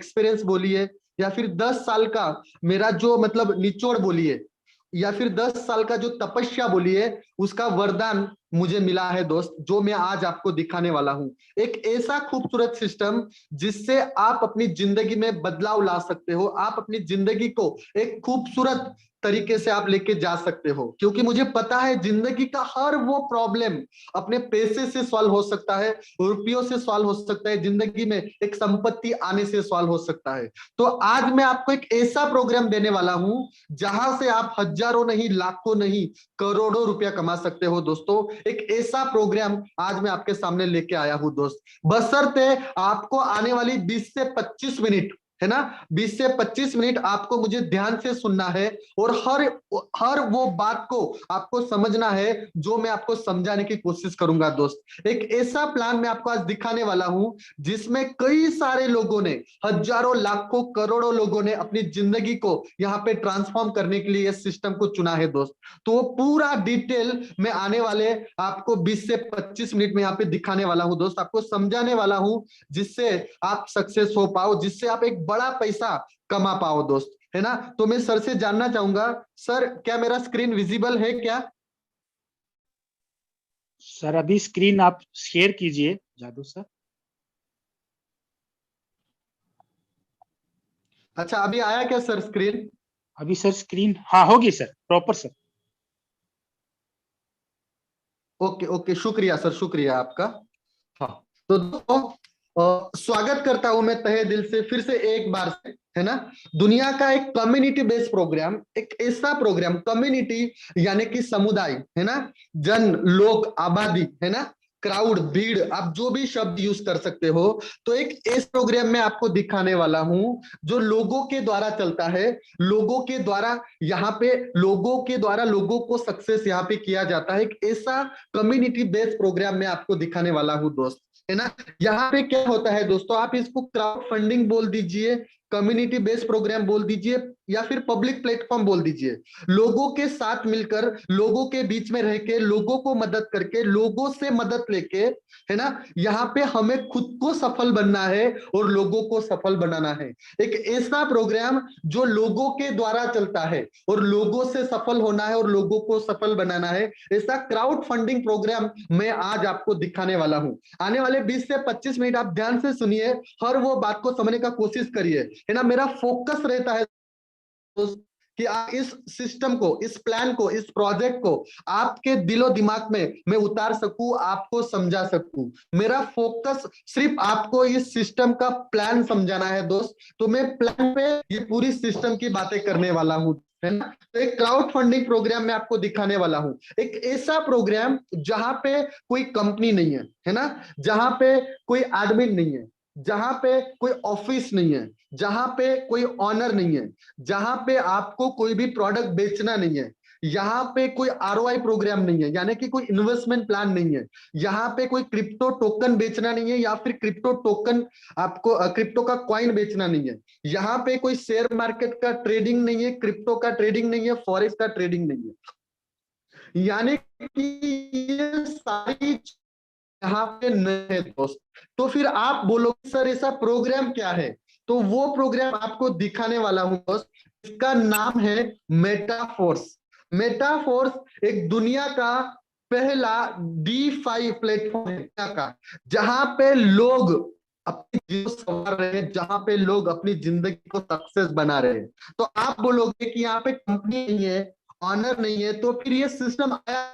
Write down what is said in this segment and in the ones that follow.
Experience बोलिए, या फिर 10 साल का मेरा जो मतलब निचोड़ बोलिए, या फिर 10 साल का जो तपस्या बोलिए, उसका वरदान मुझे मिला है दोस्त, जो मैं आज आपको दिखाने वाला हूं। एक ऐसा खूबसूरत सिस्टम जिससे आप अपनी जिंदगी में बदलाव ला सकते हो, आप अपनी जिंदगी को एक खूबसूरत तरीके से आप लेके जा सकते हो। क्योंकि मुझे पता है जिंदगी का हर वो प्रॉब्लम अपने पैसे से सॉल्व हो सकता है, रुपयों से सॉल्व हो सकता है, जिंदगी में एक संपत्ति आने से सॉल्व हो सकता है। तो आज मैं आपको एक ऐसा प्रोग्राम देने वाला हूं जहां से आप हजारों नहीं, लाखों नहीं, करोड़ों रुपया कमा सकते हो दोस्तों। एक ऐसा प्रोग्राम आज मैं आपके सामने लेके आया हूं दोस्त, बशर्ते आपको आने वाली 20 से 25 मिनट, है ना, 20 से 25 मिनट आपको मुझे ध्यान से सुनना है, और हर हर वो बात को आपको समझना है जो मैं आपको समझाने की कोशिश करूंगा दोस्त। एक ऐसा प्लान मैं आपको आज दिखाने वाला हूं जिसमें कई सारे लोगों ने, हजारों, लाखों, करोड़ों लोगों ने अपनी जिंदगी को यहाँ पे ट्रांसफॉर्म करने के लिए इस सिस्टम को चुना है दोस्त। तो वो पूरा डिटेल में आने वाले आपको 20 से 25 मिनट में यहाँ पे दिखाने वाला हूं दोस्त, आपको समझाने वाला हूं, जिससे आप सक्सेस हो पाओ, जिससे आप एक बड़ा पैसा कमा पाओ दोस्त, है ना। तो मैं सर से जानना चाहूंगा, सर क्या मेरा स्क्रीन विजिबल है क्या? सर अभी स्क्रीन आप शेयर कीजिए जादू सर। अच्छा, अभी आया क्या सर स्क्रीन? अभी सर स्क्रीन हाँ होगी sir, proper sir. Okay okay, शुक्रिया सर, शुक्रिया आपका। हाँ, तो दोस्तों स्वागत करता हूं मैं तहे दिल से फिर से एक बार से, है ना। दुनिया का एक कम्युनिटी बेस्ड प्रोग्राम, एक ऐसा प्रोग्राम, कम्युनिटी यानी कि समुदाय, है ना, जन, लोग, आबादी, है ना, क्राउड, भीड़, आप जो भी शब्द यूज कर सकते हो। तो एक इस प्रोग्राम में आपको दिखाने वाला हूं जो लोगों के द्वारा चलता है, लोगों के द्वारा, यहाँ पे लोगों के द्वारा लोगों को सक्सेस यहाँ पे किया जाता है। एक ऐसा कम्युनिटी बेस्ड प्रोग्राम में आपको दिखाने वाला हूं दोस्त, है ना। यहाँ पे क्या होता है दोस्तों, आप इसको क्राउड फंडिंग बोल दीजिए, कम्युनिटी बेस्ड प्रोग्राम बोल दीजिए, या फिर पब्लिक प्लेटफॉर्म बोल दीजिए। लोगों के साथ मिलकर, लोगों के बीच में रह के, लोगों को मदद करके, लोगों से मदद लेके, है ना, यहाँ पे हमें खुद को सफल बनना है और लोगों को सफल बनाना है। एक ऐसा प्रोग्राम जो लोगों के द्वारा चलता है और लोगों से सफल होना है और लोगों को सफल बनाना है, ऐसा क्राउड फंडिंग प्रोग्राम मैं आज आपको दिखाने वाला हूं। आने वाले 20 से 25 मिनट आप ध्यान से सुनिए, हर वो बात को समझने का कोशिश करिए, है ना। मेरा फोकस रहता है कि आप इस सिस्टम को, इस प्लान को, इस प्रोजेक्ट को आपके दिलो दिमाग में मैं उतार सकूं, आपको समझा सकूं। मेरा फोकस सिर्फ आपको इस सिस्टम का प्लान समझाना है दोस्त। तो मैं प्लान पे ये पूरी सिस्टम की बातें करने वाला हूं, है ना। तो एक क्राउड फंडिंग प्रोग्राम मैं आपको दिखाने वाला हूं, एक ऐसा प्रोग्राम जहां पे कोई कंपनी नहीं है ना, जहां पे कोई एडमिन नहीं है, जहां पे कोई ऑफिस नहीं है, जहां पे कोई ऑनर नहीं है, जहां पे आपको कोई भी प्रोडक्ट बेचना नहीं है, यहाँ पे कोई आरओआई प्रोग्राम नहीं है, यानी कि कोई इन्वेस्टमेंट प्लान नहीं है, यहाँ पे कोई क्रिप्टो टोकन बेचना नहीं है, या फिर क्रिप्टो टोकन, आपको क्रिप्टो का कॉइन बेचना नहीं है, यहाँ पे कोई शेयर मार्केट का ट्रेडिंग नहीं है, क्रिप्टो का ट्रेडिंग नहीं है, फॉरेक्स का ट्रेडिंग नहीं है, यानी कि ये सारी यहाँ पे नहीं है दोस्त। तो फिर आप बोलोगे सर ऐसा प्रोग्राम क्या है, तो वो प्रोग्राम आपको दिखाने वाला हूं दोस्त। इसका नाम है मेटाफोर्स। मेटाफोर्स एक दुनिया का पहला डी5 प्लेटफॉर्म है दुनिया का, जहां पे लोग अपनी जीवन संवार रहे हैं, जहां पे लोग अपनी जिंदगी को सक्सेस बना रहे हैं। तो आप बोलोगे कि यहाँ पे कंपनी नहीं है, ऑनर नहीं है, तो फिर ये सिस्टम आया।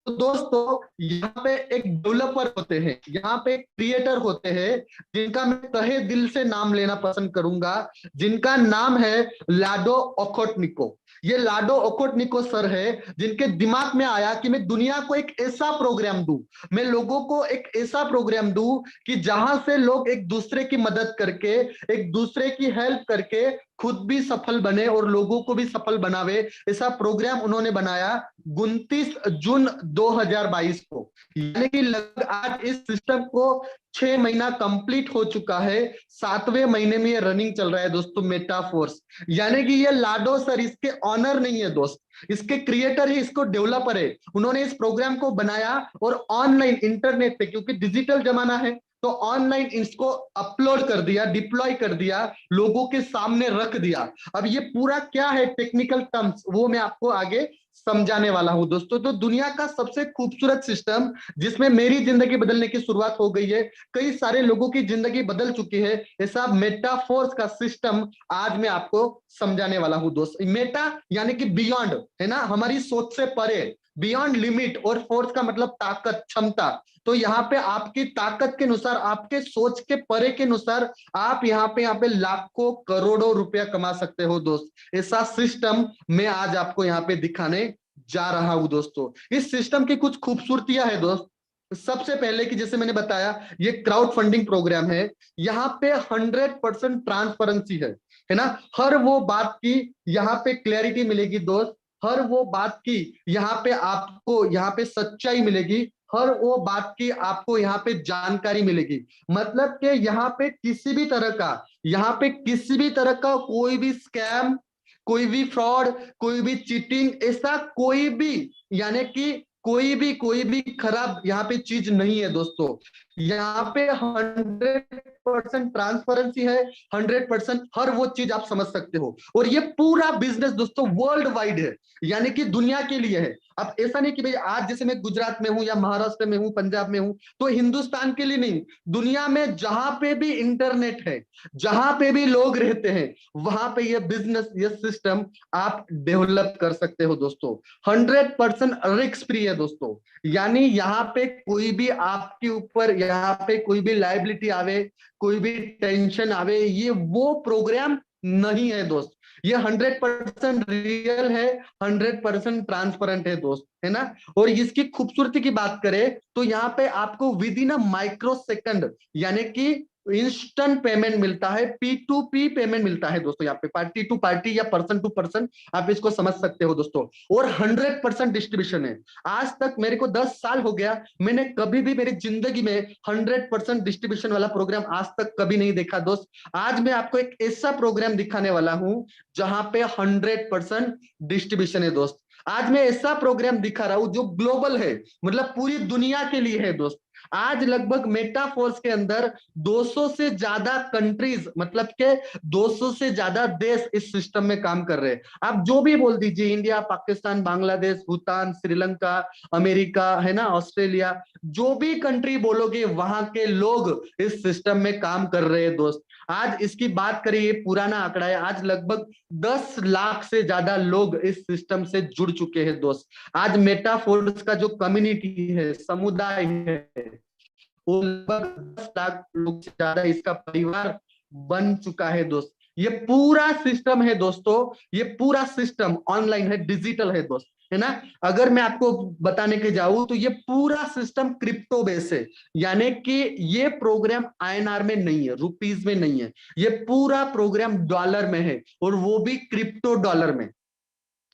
तो दोस्तों यहाँ पे एक डेवलपर होते हैं, यहाँ पे क्रिएटर होते हैं, जिनका मैं तहे दिल से नाम लेना पसंद करूंगा, जिनका नाम है लाडो ओकोटनिको। ये लाडो ओकोटनिको सर है, जिनके दिमाग में आया कि मैं दुनिया को एक ऐसा प्रोग्राम दूं, मैं लोगों को एक ऐसा प्रोग्राम दूं कि जहां से लोग एक दूसरे की मदद करके, एक दूसरे की हेल्प करके खुद भी सफल बने और लोगों को भी सफल बनावे। ऐसा प्रोग्राम उन्होंने बनाया 29 जून 2022 को, यानी कि लगभग आज इस सिस्टम को 6 महीना कंप्लीट हो चुका है, 7वें महीने में ये रनिंग चल रहा है दोस्तों, मेटाफोर्स। यानी कि ये लाडो सर इसके ऑनर नहीं है दोस्त, इसके क्रिएटर ही, इसको डेवलपर है। उन्होंने इस प्रोग्राम को बनाया और ऑनलाइन इंटरनेट पे, क्योंकि डिजिटल जमाना है, तो ऑनलाइन इसको अपलोड कर दिया, डिप्लॉय कर दिया, लोगों के सामने रख दिया। अब ये पूरा क्या है टेक्निकल टर्म्स, वो मैं आपको आगे समझाने वाला हूं दोस्तों। तो दुनिया का सबसे खूबसूरत सिस्टम जिसमें मेरी जिंदगी बदलने की शुरुआत हो गई है, कई सारे लोगों की जिंदगी बदल चुकी है, ऐसा मेटाफोर्स का सिस्टम आज मैं आपको समझाने वाला हूं दोस्त। मेटा यानी कि बियॉन्ड, है ना, हमारी सोच से परे, बियॉन्ड लिमिट, और फोर्स का मतलब ताकत, क्षमता। तो यहाँ पे आपकी ताकत के अनुसार, आपके सोच के परे के अनुसार आप यहाँ पे लाखों करोड़ों रुपया कमा सकते हो दोस्त। ऐसा सिस्टम मैं आज आपको यहाँ पे दिखाने जा रहा हूं दोस्तों। इस सिस्टम की कुछ खूबसूरतियां है दोस्त। सबसे पहले कि जैसे मैंने बताया, ये क्राउड फंडिंग प्रोग्राम है। यहाँ पे 100% ट्रांसपेरेंसी है ना। हर वो बात की यहाँ पे क्लैरिटी मिलेगी दोस्त, हर वो बात की यहाँ पे आपको यहाँ पे सच्चाई मिलेगी, हर वो बात की आपको यहाँ पे जानकारी मिलेगी। मतलब कि यहाँ पे किसी भी तरह का, यहाँ पे किसी भी तरह का कोई भी स्कैम, कोई भी फ्रॉड, कोई भी चीटिंग, ऐसा कोई भी, यानी कि कोई भी खराब यहाँ पे चीज नहीं है दोस्तों। यहाँ पे 100% ट्रांसपेरेंसी है, 100% हर वो चीज आप समझ सकते हो। और ये पूरा बिजनेस दोस्तों वर्ल्ड वाइड है, यानी कि दुनिया के लिए है। अब ऐसा नहीं कि भाई आज जैसे मैं गुजरात में हूं या महाराष्ट्र में हूं, पंजाब में हूं, तो हिंदुस्तान के लिए नहीं, दुनिया में जहां पे भी इंटरनेट है, जहां पे भी लोग रहते हैं, वहां पे ये बिजनेस, ये सिस्टम आप डेवलप कर सकते हो दोस्तों। 100% रिस्क फ्री है दोस्तों। यानी यहाँ पे कोई भी आपके ऊपर यहाँ पे कोई भी लाइबिलिटी आवे, कोई भी टेंशन आवे, ये वो प्रोग्राम नहीं है दोस्त। ये 100% रियल है, 100% ट्रांसपेरेंट है दोस्त, है ना। और इसकी खूबसूरती की बात करें तो यहाँ पे आपको with in a micro second, यानी कि इंस्टेंट पेमेंट मिलता है, P2P पेमेंट मिलता है दोस्तों। यहाँ पे पार्टी टू पार्टी या पर्सन टू पर्सन, आप इसको समझ सकते हो दोस्तों। और 100% डिस्ट्रीब्यूशन है। आज तक मेरे को 10 साल हो गया, मैंने कभी भी मेरी जिंदगी में 100% डिस्ट्रीब्यूशन वाला प्रोग्राम आज तक कभी नहीं देखा दोस्त। आज मैं आपको एक ऐसा प्रोग्राम दिखाने वाला हूं जहां पे 100% डिस्ट्रीब्यूशन है दोस्त। आज मैं ऐसा प्रोग्राम दिखा रहा हूं जो ग्लोबल है, मतलब पूरी दुनिया के लिए है दोस्त। आज लगभग मेटाफोर्स के अंदर 200 से ज्यादा कंट्रीज, मतलब के 200 से ज्यादा देश इस सिस्टम में काम कर रहे हैं। आप जो भी बोल दीजिए, इंडिया, पाकिस्तान, बांग्लादेश, भूटान, श्रीलंका, अमेरिका, है ना, ऑस्ट्रेलिया, जो भी कंट्री बोलोगे वहां के लोग इस सिस्टम में काम कर रहे हैं दोस्त। आज इसकी बात करें, ये पुराना आंकड़ा है, आज लगभग 10 लाख से ज्यादा लोग इस सिस्टम से जुड़ चुके हैं दोस्त। आज मेटाफोर्स का जो कम्युनिटी है, समुदाय है, वो लगभग 10 लाख लोग से ज्यादा इसका परिवार बन चुका है दोस्त। ये पूरा सिस्टम है दोस्तों, ये पूरा सिस्टम ऑनलाइन है, डिजिटल है दोस्त, है ना। अगर मैं आपको बताने के जाऊं तो ये पूरा सिस्टम क्रिप्टो बेस है, यानी कि ये प्रोग्राम INR में नहीं है, रुपीज में नहीं है, ये पूरा प्रोग्राम डॉलर में है, और वो भी क्रिप्टो डॉलर में,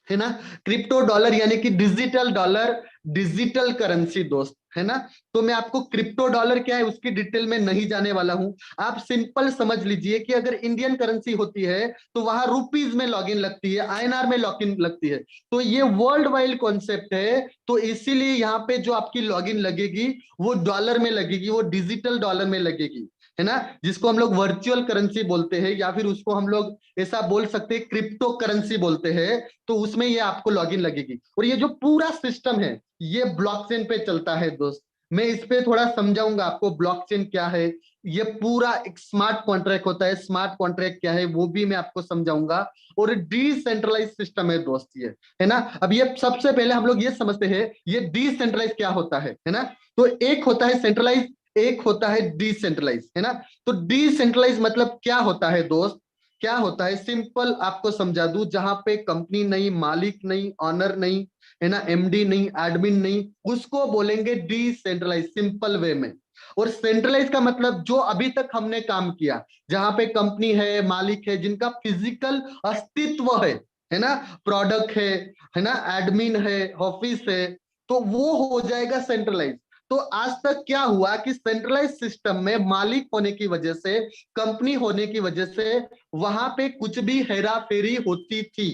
है ना। क्रिप्टो डॉलर यानी कि डिजिटल डॉलर, डिजिटल करेंसी दोस्त, है ना। तो मैं आपको क्रिप्टो डॉलर क्या है उसकी डिटेल में नहीं जाने वाला हूं। आप सिंपल समझ लीजिए कि अगर इंडियन करेंसी होती है तो वहां रुपीज में लॉगिन लगती है, INR में लॉगिन लगती है। तो ये वर्ल्ड वाइड कॉन्सेप्ट है, तो इसीलिए यहाँ पे जो आपकी लॉगिन लगेगी वो डॉलर में लगेगी, वो डिजिटल डॉलर में लगेगी, है ना, जिसको हम लोग वर्चुअल करेंसी बोलते हैं, या फिर उसको हम लोग ऐसा बोल सकते हैं क्रिप्टो करेंसी बोलते हैं। तो उसमें ये आपको लॉगिन लगेगी। और ये जो पूरा सिस्टम है ये ब्लॉकचेन पे चलता है दोस्त। मैं इस पे थोड़ा समझाऊंगा आपको ब्लॉकचेन क्या है। ये पूरा एक स्मार्ट कॉन्ट्रैक्ट होता है, स्मार्ट कॉन्ट्रैक्ट क्या है वो भी मैं आपको समझाऊंगा। और डिसेंट्रलाइज सिस्टम है दोस्त ये, है ना। अब ये सबसे पहले हम लोग ये समझते हैं ये डिसेंट्रलाइज क्या होता है ना। तो एक होता है सेंट्रलाइज, एक होता है डिसेंट्रलाइज, है ना। तो डिसेंट्रलाइज मतलब क्या होता है दोस्त, क्या होता है, सिंपल आपको समझा दूं, जहां पे कंपनी नहीं, मालिक नहीं, ऑनर नहीं, है ना, MD नहीं, एडमिन नहीं, उसको बोलेंगे डिसेंट्रलाइज, सिंपल वे में। और सेंट्रलाइज का मतलब जो अभी तक हमने काम किया, जहां पे कंपनी है, मालिक है, जिनका फिजिकल अस्तित्व है ना, प्रोडक्ट है ना, एडमिन है, ऑफिस है, तो वो हो जाएगा सेंट्रलाइज। तो आज तक क्या हुआ कि सेंट्रलाइज सिस्टम में मालिक होने की वजह से, कंपनी होने की वजह से वहां पे कुछ भी हेरा फेरी होती थी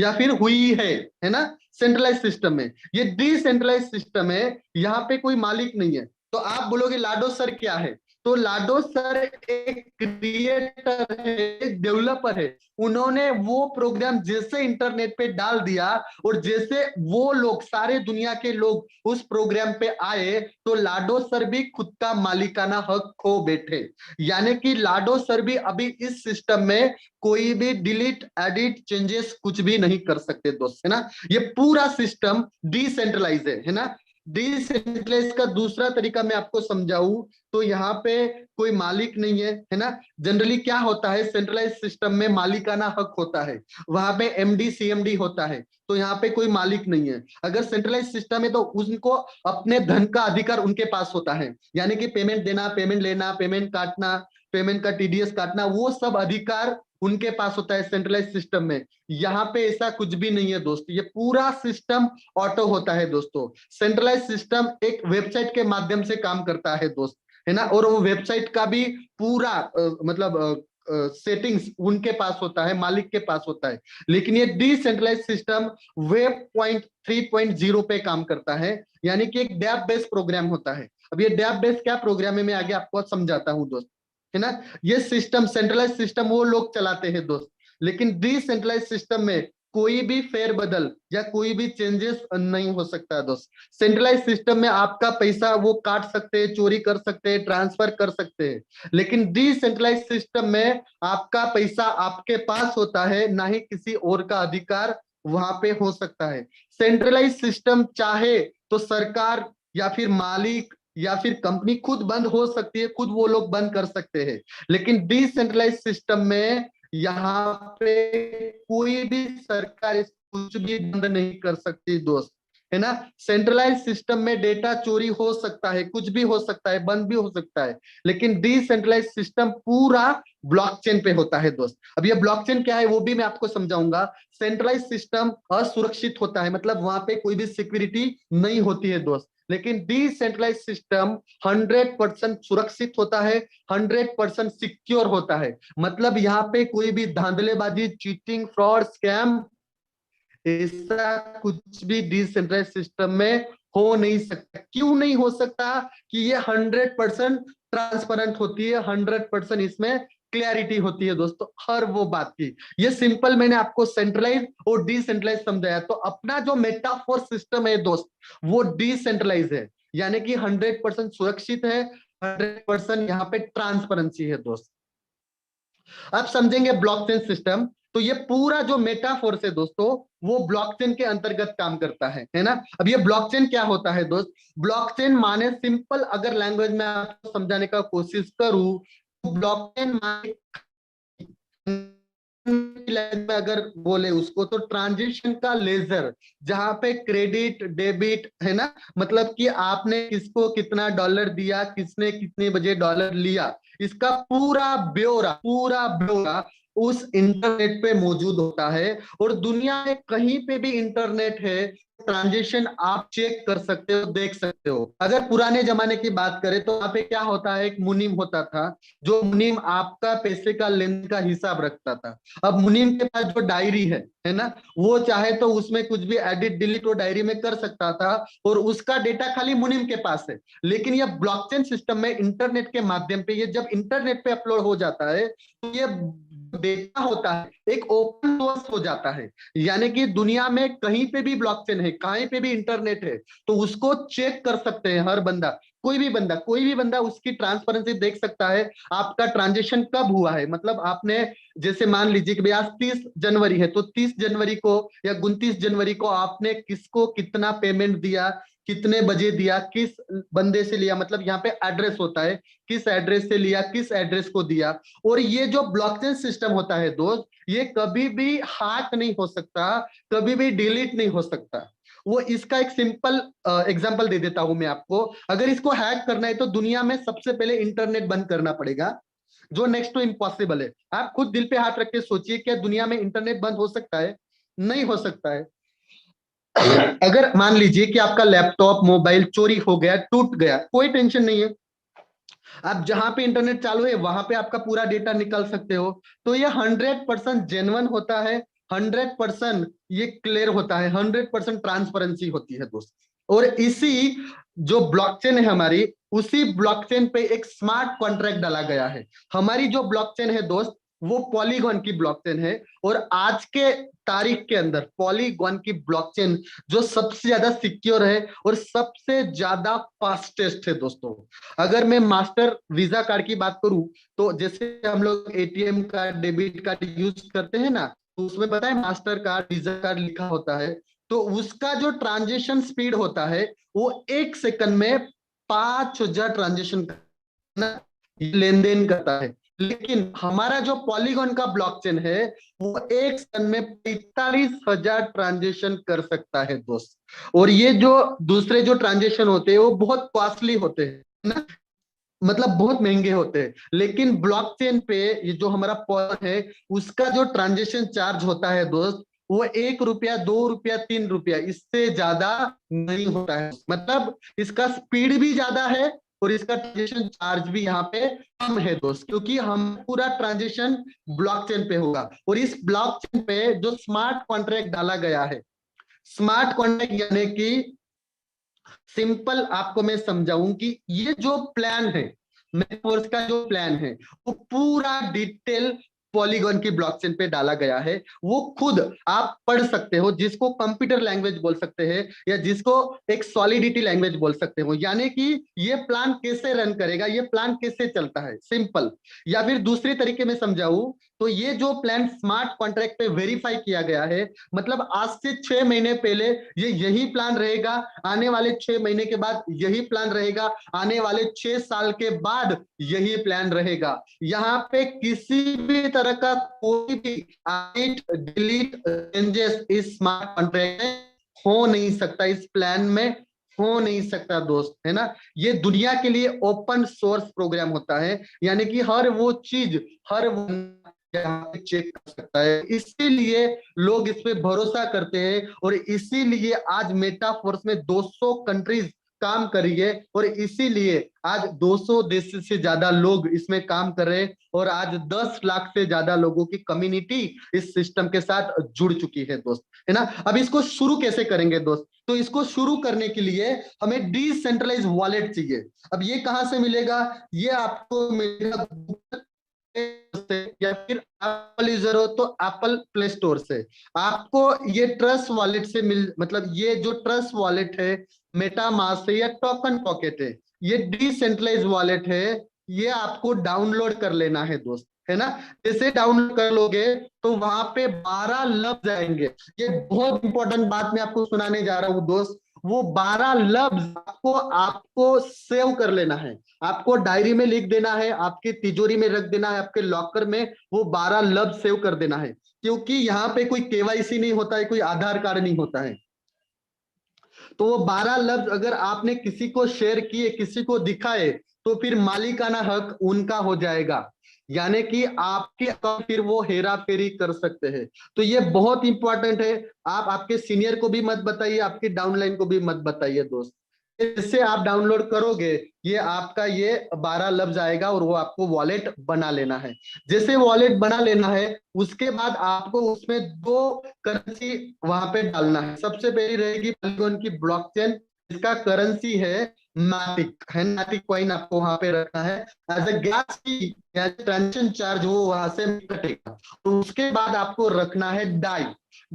या फिर हुई है ना। सेंट्रलाइज सिस्टम में, ये डिसेंट्रलाइज सिस्टम है, यहाँ पे कोई मालिक नहीं है। तो आप बोलोगे लाडो सर क्या है, तो लाडो सर एक क्रिएटर है, एक डेवलपर है। उन्होंने वो प्रोग्राम जैसे इंटरनेट पे डाल दिया और जैसे वो लोग, सारे दुनिया के लोग उस प्रोग्राम पे आए, तो लाडो सर भी खुद का मालिकाना हक खो बैठे। यानी कि लाडो सर भी अभी इस सिस्टम में कोई भी डिलीट, एडिट, चेंजेस कुछ भी नहीं कर सकते दोस्त, है ना। ये पूरा सिस्टम डिसेंट्रलाइज है ना। डिसेंट्रलाइज का दूसरा तरीका मैं आपको समझाऊं तो यहाँ पे कोई मालिक नहीं है ना। जनरली क्या होता है, सेंट्रलाइज सिस्टम में मालिकाना हक होता है, वहां पे एमडी सीएमडी होता है, तो यहाँ पे कोई मालिक नहीं है। अगर सेंट्रलाइज सिस्टम है तो उनको अपने धन का अधिकार उनके पास होता है, यानी कि पेमेंट देना, पेमेंट लेना, पेमेंट काटना, पेमेंट का टीडीएस काटना, वो सब अधिकार उनके पास होता है सेंट्रलाइज सिस्टम में। यहाँ पे ऐसा कुछ भी नहीं है दोस्त, ये पूरा सिस्टम ऑटो होता है दोस्तों। सेंट्रलाइज सिस्टम एक वेबसाइट के माध्यम से काम करता है दोस्त, है ना। और वो वेबसाइट का भी पूरा मतलब सेटिंग्स उनके पास होता है, मालिक के पास होता है। लेकिन ये डिसेंट्रलाइज सिस्टम वेब पॉइंट 3.0 पे काम करता है, यानी कि एक डैप बेस्ड प्रोग्राम होता है। अब ये डैप बेस्ड क्या प्रोग्राम है, मैं आगे आपको समझाता हूं दोस्त, है ना। ये सिस्टम, सेंट्रलाइज सिस्टम वो लोग चलाते हैं दोस्त, लेकिन डिसेंट्रलाइज सिस्टम में कोई भी फेरबदल या कोई भी चेंजेस नहीं हो सकता दोस्त। सेंट्रलाइज सिस्टम में आपका पैसा वो काट सकते हैं, चोरी कर सकते हैं, ट्रांसफर कर सकते हैं, लेकिन डिसेंट्रलाइज सिस्टम में आपका पैसा आपके पास होता है, ना ही किसी और का अधिकार वहां पे हो सकता है। सेंट्रलाइज सिस्टम चाहे तो सरकार या फिर मालिक या फिर कंपनी खुद बंद हो सकती है, खुद वो लोग बंद कर सकते हैं। लेकिन डिसेंट्रलाइज सिस्टम में यहाँ पे कोई भी सरकार कुछ भी बंद नहीं कर सकती दोस्त, है ना। सेंट्रलाइज सिस्टम में डेटा चोरी हो सकता है, कुछ भी हो सकता है, बंद भी हो सकता है, लेकिन डिसेंट्रलाइज सिस्टम पूरा ब्लॉकचेन पे होता है दोस्त। अब ये ब्लॉकचेन क्या है वो भी मैं आपको समझाऊंगा। सेंट्रलाइज सिस्टम असुरक्षित होता है, मतलब वहां पे कोई भी सिक्योरिटी नहीं होती है दोस्त, लेकिन डिसेंट्रलाइज सिस्टम 100% सुरक्षित होता है, 100% सिक्योर होता है। मतलब यहाँ पे कोई भी धांधलेबाजी, चीटिंग, फ्रॉड, स्कैम, ऐसा कुछ भी डिसेंट्रलाइज सिस्टम में हो नहीं सकता। क्यों नहीं हो सकता? कि ये 100% ट्रांसपेरेंट होती है, 100% इसमें क्लैरिटी होती है दोस्तों हर वो बात की। ये सिंपल मैंने आपको सेंट्रलाइज और डिसेंट्रलाइज समझाया। तो अपना जो मेटाफोर सिस्टम है दोस्त वो डिसेंट्रलाइज है, यानी कि 100% सुरक्षित है, 100% यहाँ पे ट्रांसपेरेंसी है दोस्त। अब समझेंगे ब्लॉकचेन सिस्टम। तो ये पूरा जो मेटाफोर है दोस्तों वो ब्लॉकचेन के अंतर्गत काम करता है ना। अब ये ब्लॉकचेन क्या होता है दोस्त? ब्लॉकचेन माने सिंपल अगर लैंग्वेज में आपको समझाने का कोशिश करूं तो ब्लॉकचेन माने में अगर बोले उसको तो ट्रांजिशन का लेजर, जहां पे क्रेडिट डेबिट है ना, मतलब कि आपने किसको कितना डॉलर दिया, किसने कितने बजे डॉलर लिया, इसका पूरा ब्यौरा उस इंटरनेट पे मौजूद होता है। और दुनिया में कहीं पे भी इंटरनेट है, ट्रांजेक्शन आप चेक कर सकते हो, देख सकते हो। अगर पुराने जमाने की बात करें तो वहां पे क्या होता है, एक मुनीम होता था, जो मुनीम आपका पैसे का लेन का हिसाब रखता था। अब मुनीम के पास जो डायरी है ना, वो चाहे तो उसमें कुछ भी एडिट डिलीट वो डायरी में कर सकता था, और उसका डेटा खाली मुनीम के पास है। लेकिन ये ब्लॉकचेन सिस्टम में इंटरनेट के माध्यम पे, ये जब इंटरनेट पे अपलोड हो जाता है तो ये डेटा होता है एक ओपन सोर्स हो जाता है। यानी कि दुनिया में कहीं पे भी ब्लॉकचेन है, कहीं पे भी इंटरनेट है, तो उसको चेक कर सकते हैं हर बंदा, कोई भी बंदा उसकी ट्रांसपेरेंसी देख सकता है। आपका ट्रांजेक्शन कब हुआ है, मतलब आपने जैसे मान लीजिए कि भाई आज 30 जनवरी है, तो 30 जनवरी को या 29 जनवरी को आपने किसको कितना पेमेंट दिया, कितने बजे दिया, किस बंदे से लिया, मतलब यहाँ पे एड्रेस होता है, किस एड्रेस से लिया, किस एड्रेस को दिया। और ये जो ब्लॉकचेन सिस्टम होता है दोस्त, ये कभी भी हैक नहीं हो सकता, कभी भी डिलीट नहीं हो सकता। वो इसका एक सिंपल एग्जांपल दे देता हूं मैं आपको। अगर इसको हैक करना है तो दुनिया में सबसे पहले इंटरनेट बंद करना पड़ेगा, जो नेक्स्ट टू इम्पॉसिबल है। आप खुद दिल पे हाथ रख के सोचिए, क्या दुनिया में इंटरनेट बंद हो सकता है? नहीं हो सकता है। अगर मान लीजिए कि आपका लैपटॉप मोबाइल चोरी हो गया, टूट गया, कोई टेंशन नहीं है, आप जहां पे इंटरनेट चालू है वहां पे आपका पूरा डेटा निकाल सकते हो। तो ये 100% जेन्युइन होता है, 100% ये क्लियर होता है, 100% ट्रांसपेरेंसी होती है दोस्त। और इसी जो ब्लॉकचेन है हमारी, उसी ब्लॉकचेन पे एक स्मार्ट कॉन्ट्रैक्ट डाला गया है। हमारी जो ब्लॉकचेन है दोस्त, वो पॉलीगॉन की ब्लॉकचेन है, और आज के तारीख के अंदर पॉलीगॉन की ब्लॉकचेन जो सबसे ज्यादा सिक्योर है और सबसे ज्यादा फास्टेस्ट है दोस्तों। अगर मैं मास्टर वीजा कार्ड की बात करूं, तो जैसे हम लोग ATM card, debit card use करते हैं ना, तो उसमें पता है मास्टर कार्ड, वीजा कार्ड लिखा होता है। तो उसका जो ट्रांजेक्शन स्पीड होता है, वो 1 सेकंड में 5,000 ट्रांजेक्शन लेन देन करता है। लेकिन हमारा जो पॉलीगॉन का ब्लॉकचेन है, वो 1 सेकंड में 45,000 ट्रांजेक्शन कर सकता है दोस्त। और ये जो दूसरे जो ट्रांजेक्शन होते हैं, वो बहुत कॉस्टली होते हैं ना, मतलब बहुत महंगे होते हैं। लेकिन ब्लॉकचेन पे ये जो हमारा पॉइंट है, उसका जो ट्रांजेक्शन चार्ज होता है दोस्त, वो 1 रुपया, 2 रुपया, 3 रुपया, इससे ज्यादा नहीं होता है। मतलब इसका स्पीड भी ज्यादा है और इसका ट्रांजेक्शन चार्ज भी यहाँ पे कम है दोस्त, क्योंकि हम पूरा ट्रांजेक्शन ब्लॉकचेन पे होगा। और इस ब्लॉकचेन पे जो स्मार्ट कॉन्ट्रैक्ट डाला गया है, स्मार्ट कॉन्ट्रैक्ट यानी कि सिंपल आपको मैं समझाऊं कि ये जो प्लान है, मेटावर्स का जो प्लान है, वो पूरा डिटेल पॉलीगॉन की ब्लॉकचेन पे डाला गया है। वो खुद आप पढ़ सकते हो, जिसको कंप्यूटर लैंग्वेज बोल सकते हैं, या जिसको एक सॉलिडिटी लैंग्वेज बोल सकते हो। यानी कि ये प्लान कैसे रन करेगा, ये प्लान कैसे चलता है, सिंपल। या फिर दूसरे तरीके में समझाऊं, तो ये जो प्लान स्मार्ट कॉन्ट्रैक्ट पे वेरीफाई किया गया है, मतलब आज से 6 महीने पहले ये यही प्लान रहेगा, आने वाले 6 महीने के बाद यही प्लान रहेगा, आने वाले 6 साल के बाद यही प्लान रहेगा। यहाँ पे किसी भी तरह का कोई भी डिलीट चेंजेस इस स्मार्ट कॉन्ट्रैक्ट में हो नहीं सकता, इस प्लान में हो नहीं सकता दोस्त, है ना। ये दुनिया के लिए ओपन सोर्स प्रोग्राम होता है, यानी कि हर वो चीज, हर वो यहाँ पे चेक कर सकता है। इसीलिए लोग इस पे भरोसा करते हैं, और इसीलिए आज मेटाफोर्स में 200 कंट्रीज काम कर रही है, और इसीलिए आज 200 देश से ज्यादा लोग इसमें काम कर रहे हैं, और आज 10 लाख से ज्यादा लोगों की कम्युनिटी इस सिस्टम के साथ जुड़ चुकी है दोस्त, है ना। अब इसको शुरू कैसे करेंगे दोस्त? तो इसको शुरू करने के लिए हमें डिसेंट्रलाइज वॉलेट चाहिए। अब ये कहां से मिलेगा? ये आपको मिलेगा से, या फिर एप्पल यूजर हो तो एप्पल प्ले स्टोर से। आपको ये ट्रस्ट वॉलेट से मतलब ये जो ट्रस्ट वॉलेट है, मेटामास्क है या टोकन पॉकेट है, ये डिसेंट्रलाइज वॉलेट है, ये आपको डाउनलोड कर लेना है दोस्त, है ना। जैसे डाउनलोड कर लोगे, तो वहां पे 12 लफ्ज आएंगे। ये बहुत इंपॉर्टेंट बात मैं आपको सुनाने जा रहा हूँ दोस्त। वो 12 लफ्ज आपको आपको सेव कर लेना है, आपको डायरी में लिख देना है, आपकी तिजोरी में रख देना है, आपके लॉकर में वो 12 लफ्ज सेव कर देना है। क्योंकि यहाँ पे कोई केवाईसी नहीं होता है, कोई आधार कार्ड नहीं होता है। तो वो 12 लफ्ज अगर आपने किसी को शेयर किए, किसी को दिखाए, तो फिर मालिकाना हक उनका हो जाएगा, यानी कि आपके अकाउंट फिर वो हेरा फेरी कर सकते हैं। तो ये बहुत इंपॉर्टेंट है। आप आपके सीनियर को भी मत बताइए, आपके डाउनलाइन को भी मत बताइए दोस्त। इससे आप डाउनलोड करोगे, ये आपका ये 12 लफ्ज आएगा, और वो आपको वॉलेट बना लेना है। जैसे वॉलेट बना लेना है, उसके बाद आपको उसमें 2 करेंसी वहां पे डालना है। सबसे पहली रहेगी पॉलीगॉन की ब्लॉकचेन, इसका करेंसी है मैटिक, है मैटिक कॉइन, आपको वहां पे रखना है एज अ गैस की, ट्रांजेक्शन चार्ज वो वहां से कटेगा। तो उसके बाद आपको रखना है डाई।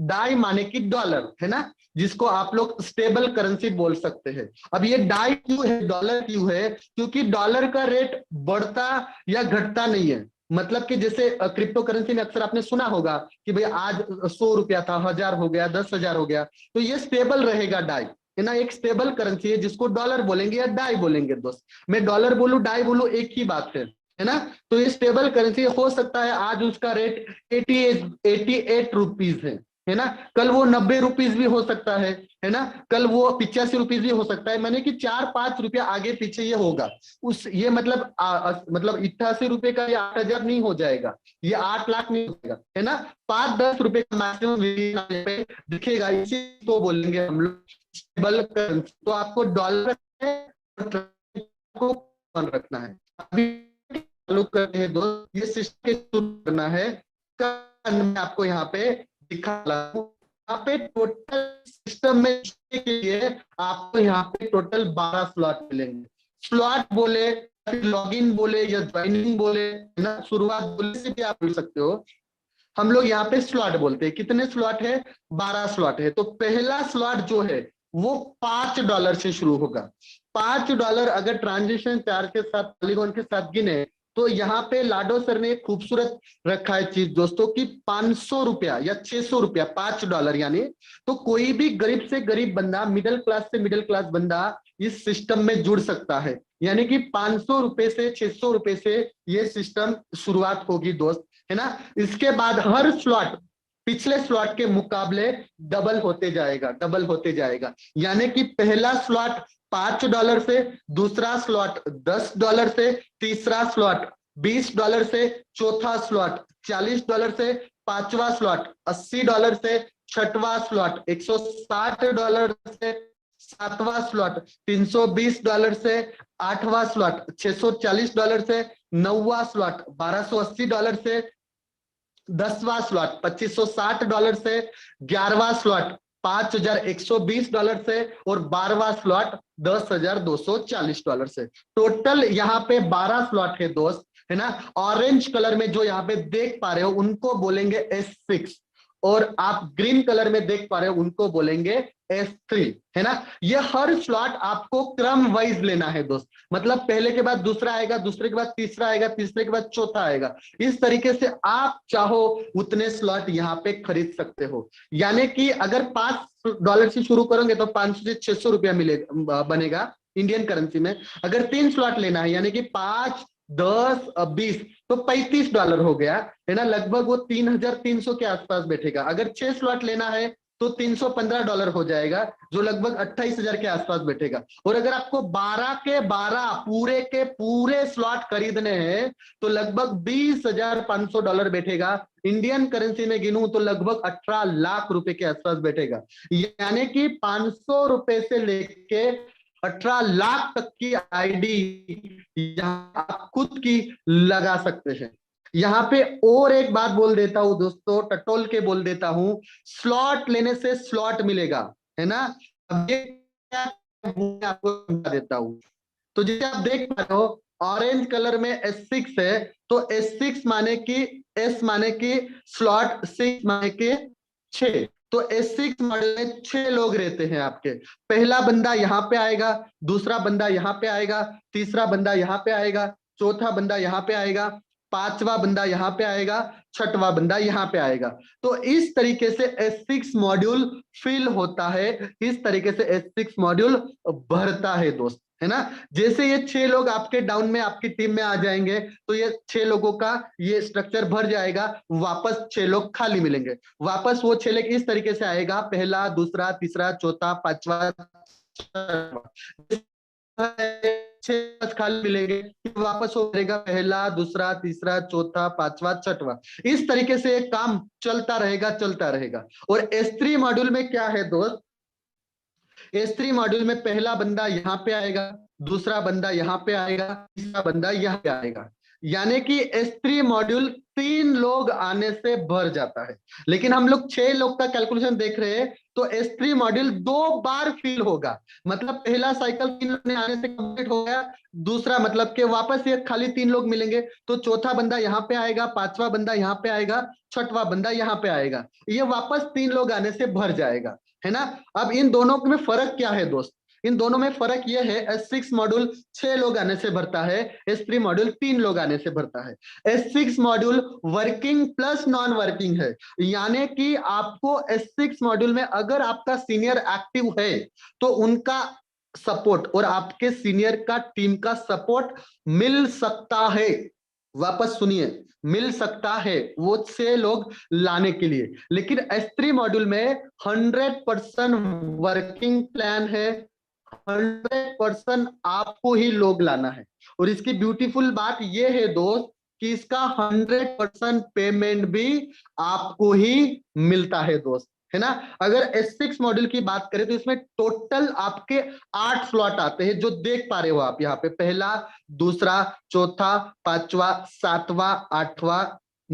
डाई माने कि डॉलर, है ना, जिसको आप लोग स्टेबल करेंसी बोल सकते हैं। अब ये डाई क्यों है, डॉलर क्यों है? क्योंकि डॉलर का रेट बढ़ता या घटता नहीं है। मतलब कि जैसे क्रिप्टो करेंसी में अक्सर आपने सुना होगा कि भाई आज 100 रुपया था, 1000 हो गया, 10,000 हो गया। तो ये स्टेबल रहेगा डाई, है ना, एक स्टेबल करेंसी है, जिसको डॉलर बोलेंगे या डाई बोलेंगे दोस्त। मैं डॉलर बोलूं, डाई बोलूं, एक ही बात है ना। तो ये स्टेबल करेंसी हो सकता है आज उसका रेट 88 रुपीज है ना, कल वो 90 रुपीज भी हो सकता है ना, कल वो 85 रुपीज भी हो सकता है। मैंने कि 4-5 रुपया आगे पीछे ये होगा। उस ये मतलब मतलब 88 रुपए का ये 8,000 नहीं हो जाएगा, ये 8 लाख नहीं हो जाएगा, है ना। 5-10 रुपए का मैक्सिमम दिखेगा, इसी को बोलेंगे हम लोग स्टेबल करेंसी। तो आपको डॉलर को रखना है। अभी चालू करते हैं दोस्त, ये सिस्टम करना है, मैं आपको यहाँ पे दिखा यहाँ पे टोटल सिस्टम में के लिए आपको यहाँ पे टोटल 12 स्लॉट मिलेंगे। स्लॉट बोले, फिर लॉगिन बोले या ज्वाइनिंग बोले, ना शुरुआत बोले से भी आप बोल सकते हो। हम लोग यहाँ पे स्लॉट बोलते हैं। कितने स्लॉट है? 12 स्लॉट है। तो पहला स्लॉट जो है वो $5 से शुरू होगा। $5 अगर ट्रांजेक्शन चार्ज के साथ, पॉलीगॉन के साथ गिने, तो यहाँ पे लाडो सर ने एक खूबसूरत रखा है चीज दोस्तों की, ₹500 या $600, $5 यानी। तो कोई भी गरीब से गरीब बंदा, मिडिल क्लास से मिडिल क्लास बंदा इस सिस्टम में जुड़ सकता है। यानी कि ₹500 से ₹600 से ये सिस्टम शुरुआत होगी दोस्त, है ना। इसके बाद हर स्लॉट पिछले स्लॉट के मुकाबले डबल होते जाएगा, डबल होते जाएगा। यानी कि पहला स्लॉट $5 से, दूसरा स्लॉट $10 से, तीसरा स्लॉट $20 से, चौथा स्लॉट $40 से, पांचवा स्लॉट $80 से, छठवां स्लॉट $160 से, सातवां स्लॉट $320 से, आठवां स्लॉट $640 से, नौवां स्लॉट $1280 से, 10वां स्लॉट $2560 से, 11वां स्लॉट $5120 से, और 12वां स्लॉट $10,240 से। टोटल यहाँ पे 12 स्लॉट है दोस्त, है ना। ऑरेंज कलर में जो यहाँ पे देख पा रहे हो उनको बोलेंगे S6, और आप ग्रीन कलर में देख पा रहे हो उनको बोलेंगे S3, है ना। ये हर स्लॉट आपको क्रम वाइज लेना है दोस्त। मतलब पहले के बाद दूसरा आएगा, दूसरे के बाद तीसरा आएगा, तीसरे के बाद चौथा आएगा। इस तरीके से आप चाहो उतने स्लॉट यहाँ पे खरीद सकते हो। यानी कि अगर $5 से शुरू करोगे तो 500 से ₹600 मिलेगा, बनेगा इंडियन करेंसी में। अगर 3 स्लॉट लेना है, यानी कि 5, 10, 20, तो $35 हो गया, है ना। लगभग वो 3,300 के आसपास बैठेगा। अगर 6 स्लॉट लेना है तो $315 हो जाएगा, जो लगभग 28,000 के आसपास बैठेगा। और अगर आपको 12 के 12 पूरे के पूरे स्लॉट खरीदने हैं तो लगभग $20,500 बैठेगा। इंडियन करेंसी में गिनूं तो लगभग 18 लाख रुपए के आसपास बैठेगा। यानी कि ₹500 से लेके 18 लाख तक की आईडी यहाँ आप खुद की लगा सकते हैं। यहाँ पे और एक बात बोल देता हूं दोस्तों, टटोल के बोल देता हूं, स्लॉट लेने से स्लॉट मिलेगा, है ना। अब ये क्या है, वो मैं आपको समझा देता हूं। तो जैसे आप देख पा रहे हो ऑरेंज कलर में S6 है, तो S6 माने कि S माने कि स्लॉट, 6 माने कि 6। तो S6 मॉडल में 6 लोग रहते हैं आपके। पहला बंदा यहाँ पे आएगा, दूसरा बंदा यहाँ पे आएगा, तीसरा बंदा यहाँ पे आएगा, चौथा बंदा यहाँ पे आएगा, पांचवा बंदा यहाँ पे आएगा, छठवा बंदा यहाँ पे आएगा। तो इस तरीके से S6 मॉड्यूल फिल होता है, इस तरीके से S6 मॉड्यूल भरता है दोस्त, है ना। जैसे ये 6 लोग आपके डाउन में, आपकी टीम में आ जाएंगे, तो ये 6 लोगों का ये स्ट्रक्चर भर जाएगा, वापस 6 लोग खाली मिलेंगे। वापस वो 6 लोग इस तरीके से आएगा, पहला, दूसरा, तीसरा, चौथा, पांचवा, खाली मिलेंगे, वापस हो जाएगा पहला, दूसरा, तीसरा, चौथा, पांचवा, छठवा। इस तरीके से काम चलता रहेगा, चलता रहेगा। और S3 मॉड्यूल में क्या है दोस्त, S3 मॉड्यूल में पहला बंदा यहाँ पे आएगा, दूसरा बंदा यहाँ पे आएगा, तीसरा बंदा यहाँ पे आएगा। यानी कि S3 मॉड्यूल 3 लोग आने से भर जाता है। लेकिन हम लोग 6 लोग का कैलकुलेशन देख रहे हैं, तो S3 मॉड्यूल 2 बार फिल होगा। मतलब पहला साइकिल 3 लोग ने आने से कंप्लीट हो गया, दूसरा मतलब कि वापस ये खाली 3 लोग मिलेंगे, तो चौथा बंदा यहाँ पे आएगा, पांचवा बंदा यहाँ पे आएगा, छठवा बंदा यहाँ पे आएगा। ये वापस 3 लोग आने से भर जाएगा, है ना। अब इन दोनों में फर्क क्या है दोस्त, इन दोनों में फर्क यह है, S6 मॉड्यूल 6 लोग आने से भरता है, S3 मॉड्यूल 3 लोग आने से भरता है। S6 module working plus non working है। यानी कि आपको S6 मॉड्यूल में अगर आपका सीनियर एक्टिव है तो उनका सपोर्ट और आपके सीनियर का टीम का सपोर्ट मिल सकता है। वापस सुनिए, मिल सकता है वो 6 लोग लाने के लिए। लेकिन S3 मॉड्यूल में 100% वर्किंग प्लान है, 100% आपको ही लोग लाना है। और इसकी ब्यूटीफुल बात यह है दोस्त कि इसका 100% पेमेंट भी आपको ही मिलता है दोस्त, है ना। अगर S6 मॉड्यूल की बात करें तो इसमें टोटल आपके 8 स्लॉट आते हैं, जो देख पा रहे हो आप यहाँ पे, पहला, दूसरा, चौथा, पांचवा, सातवां, आठवां,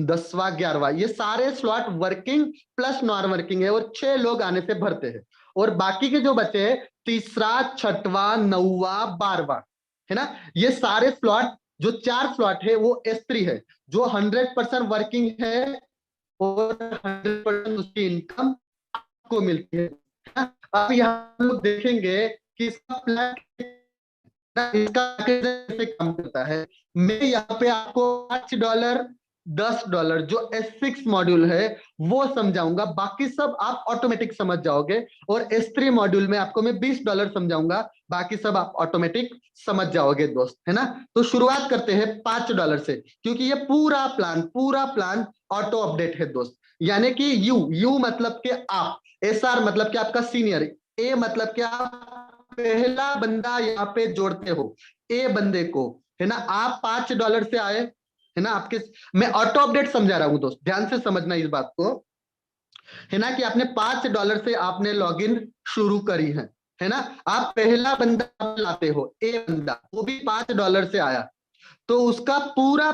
10वां 11वां, ये सारे slot working plus non working है और 6 लोग आने से भरते हैं। और बाकी के जो बचे हैं, तीसरा, छठवां, 9वां, 12वां, है ना, ये सारे स्लॉट, जो 4 स्लॉट है वो S3 है, जो 100% वर्किंग है और 100% उसकी इनकम आपको मिलती है ना? अब यहाँ हम लोग देखेंगे कि इसका प्लान, इसका कैसे काम करता है। मैं यहाँ पे आपको $5, $10 जो S6 मॉड्यूल है वो समझाऊंगा, बाकी सब आप ऑटोमेटिक समझ जाओगे। और S3 मॉड्यूल में आपको मैं $20 समझाऊंगा, बाकी सब आप ऑटोमेटिक समझ जाओगे दोस्त, है ना। तो शुरुआत करते हैं $5 से, क्योंकि ये पूरा प्लान ऑटो अपडेट है दोस्त। यानी कि यू मतलब कि आप, SR मतलब कि आपका सीनियर, ए मतलब कि आप पहला बंदा यहाँ पे जोड़ते हो, ए बंदे को, है ना। आप $5 से आए, है ना, आपके, मैं ऑटो अपडेट समझा रहा हूं दोस्त, ध्यान से समझना इस बात को, है ना, कि आपने $5 से आपने लॉगिन शुरू करी है ना। आप पहला बंदा लाते हो, ए बंदा, वो भी $5 से आया, तो उसका पूरा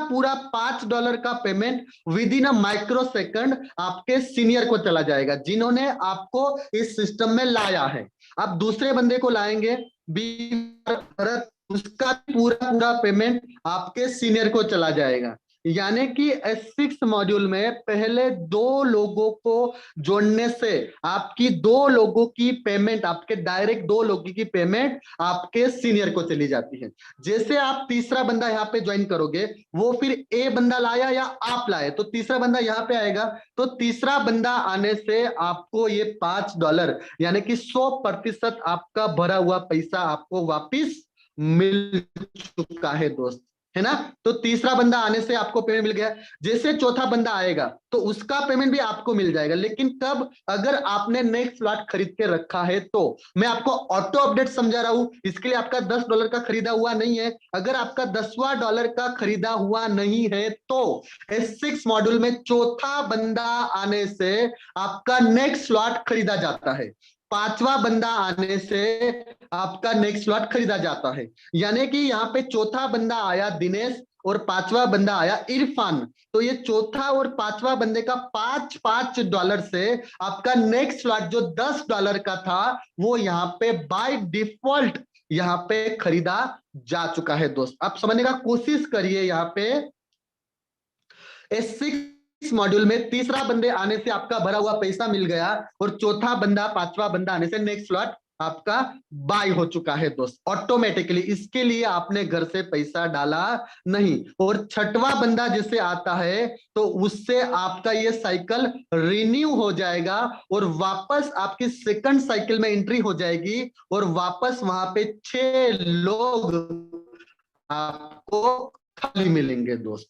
$5 का payment with in a micro second आपके सीनियर को चला जाएगा, जिन्होंने आपको इस सिस्टम में लाया है। आप दूसरे बंदे को लाएंगे, भरत, उसका पूरा पेमेंट आपके सीनियर को चला जाएगा। यानी कि S6 मॉड्यूल में पहले 2 लोगों को जोड़ने से आपकी 2 लोगों की पेमेंट, आपके डायरेक्ट 2 लोगों की पेमेंट आपके सीनियर को चली जाती है। जैसे आप तीसरा बंदा यहाँ पे ज्वाइन करोगे, वो फिर ए बंदा लाया या आप लाए, तो तीसरा बंदा यहाँ पे आएगा, तो तीसरा बंदा आने से आपको ये $5 यानी कि 100% आपका भरा हुआ पैसा आपको वापिस मिल चुका है दोस्त, है ना। तो तीसरा बंदा आने से आपको पेमेंट मिल गया। जैसे चौथा बंदा आएगा तो उसका पेमेंट भी आपको मिल जाएगा, लेकिन कब, अगर आपने नेक्स्ट स्लॉट खरीद के रखा है तो। मैं आपको ऑटो अपडेट समझा रहा हूं, इसके लिए आपका $10 का खरीदा हुआ नहीं है। अगर आपका $10वां का खरीदा हुआ नहीं है तो S6 मॉड्यूल में चौथा बंदा आने से आपका नेक्स्ट स्लॉट खरीदा जाता है, 5वां बंदा आने से आपका नेक्स्ट स्लॉट खरीदा जाता है। यानी कि यहाँ पे चौथा बंदा आया दिनेश और 5वां बंदा आया इरफान, तो ये चौथा और 5वां बंदे का $5 से आपका नेक्स्ट स्लॉट जो $10 का था वो यहाँ पे बाय डिफॉल्ट यहाँ पे खरीदा जा चुका है दोस्त। आप समझने का कोशिश करिए, यहाँ पे S6 मॉड्यूल में तीसरा बंदे आने से आपका भरा हुआ पैसा मिल गया और चौथा बंदा, 5वां बंदा आने से नेक्स्ट स्लॉट आपका बाय हो चुका है दोस्त, ऑटोमेटिकली। इसके लिए आपने घर से पैसा डाला नहीं। और छठवां बंदा जिससे आता है तो उससे आपका ये साइकिल रिन्यू हो जाएगा और वापस आपकी सेकंड साइकिल में एंट्री हो जाएगी और वापस वहां पे 6 लोग आपको खाली मिलेंगे दोस्त,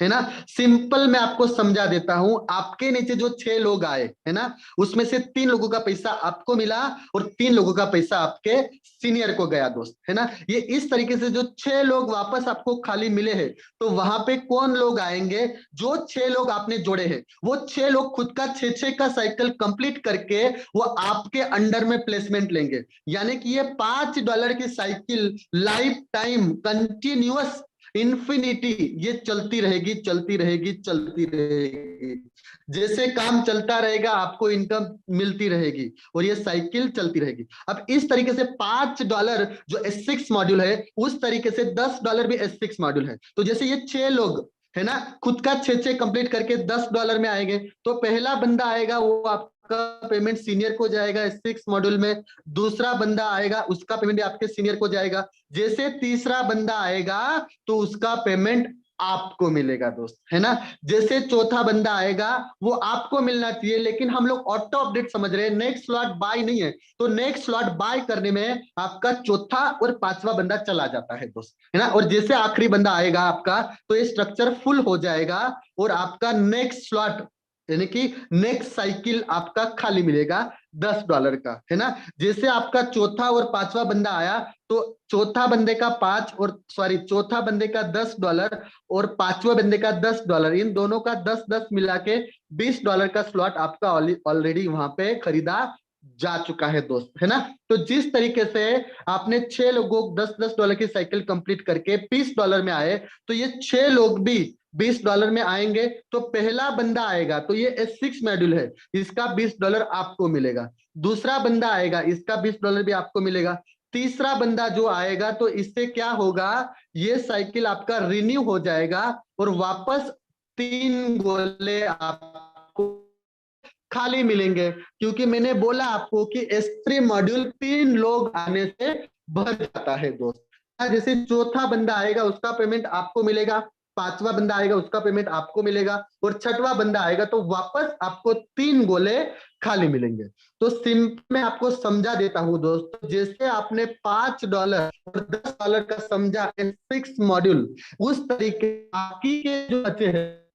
है ना। सिंपल मैं आपको समझा देता हूं, आपके नीचे जो 6 लोग आए, है ना, उसमें से 3 लोगों का पैसा आपको मिला और 3 लोगों का पैसा आपके सीनियर को गया दोस्त, है ना। ये इस तरीके से जो 6 लोग वापस आपको खाली मिले हैं, तो वहां पे कौन लोग आएंगे, जो 6 लोग आपने जोड़े हैं, वो 6 लोग खुद का 6 का साइकिल कंप्लीट करके वो आपके अंडर में प्लेसमेंट लेंगे। यानी कि ये $5 की cycle life time continuous infinity ये चलती रहेगी, चलती रहेगी, चलती रहेगी। जैसे काम चलता रहेगा आपको इनकम मिलती रहेगी और ये साइकिल चलती रहेगी। अब इस तरीके से $5 जो S6 मॉड्यूल है, उस तरीके से $10 भी S6 मॉड्यूल है। तो जैसे ये 6 लोग, है ना, खुद का 6 कंप्लीट करके $10 में आएंगे, तो पहला बंदा आएगा वो आपका पेमेंट सीनियर को जाएगा S6 मॉड्यूल में। दूसरा बंदा आएगा उसका पेमेंट भी आपके सीनियर को जाएगा। जैसे तीसरा बंदा आएगा तो उसका पेमेंट आपको मिलेगा दोस्त, है ना। जैसे चौथा बंदा आएगा वो आपको मिलना चाहिए, लेकिन हम लोग ऑटो अपडेट समझ रहे हैं, नेक्स्ट स्लॉट बाय नहीं है, तो नेक्स्ट स्लॉट बाय करने में आपका चौथा और 5वां बंदा चला जाता है दोस्त, है ना। और जैसे आखिरी बंदा आएगा आपका, तो ये स्ट्रक्चर फुल हो जाएगा और आपका नेक्स्ट स्लॉट यानी कि नेक्स्ट साइकिल आपका खाली मिलेगा $10 का, है ना। जैसे आपका चौथा और 5वां बंदा आया तो चौथा बंदे का चौथा बंदे का $10 और 5वां बंदे का $10, इन दोनों का 10-10 मिला के $20 का स्लॉट आपका ऑलरेडी वहां पे खरीदा जा चुका है दोस्त, है ना। तो जिस तरीके से आपने 6 लोगों $10 की साइकिल कंप्लीट करके $20 में आए, तो ये 6 लोग भी $20 में आएंगे। तो पहला बंदा आएगा तो ये S6 मॉड्यूल है, इसका $20 आपको मिलेगा। दूसरा बंदा आएगा, इसका $20 भी आपको मिलेगा। तीसरा बंदा जो आएगा तो इससे क्या होगा, ये साइकिल आपका रिन्यू हो जाएगा और वापस 3 गोले आपको खाली मिलेंगे। क्योंकि मैंने बोला आपको कि S3 मॉड्यूल 3 लोग आने से भर जाता है दोस्त। जैसे चौथा बंदा आएगा उसका पेमेंट आपको मिलेगा, पांचवा बंदा आएगा उसका पेमेंट आपको मिलेगा, और छठवा बंदा आएगा तो वापस आपको 3 गोले खाली मिलेंगे। तो सिंपल मैं आपको समझा देता हूं दोस्त, जैसे आपने $5 और $10 का समझा S6 मॉड्यूल, उस तरीके बाकी के जो बचे हैं,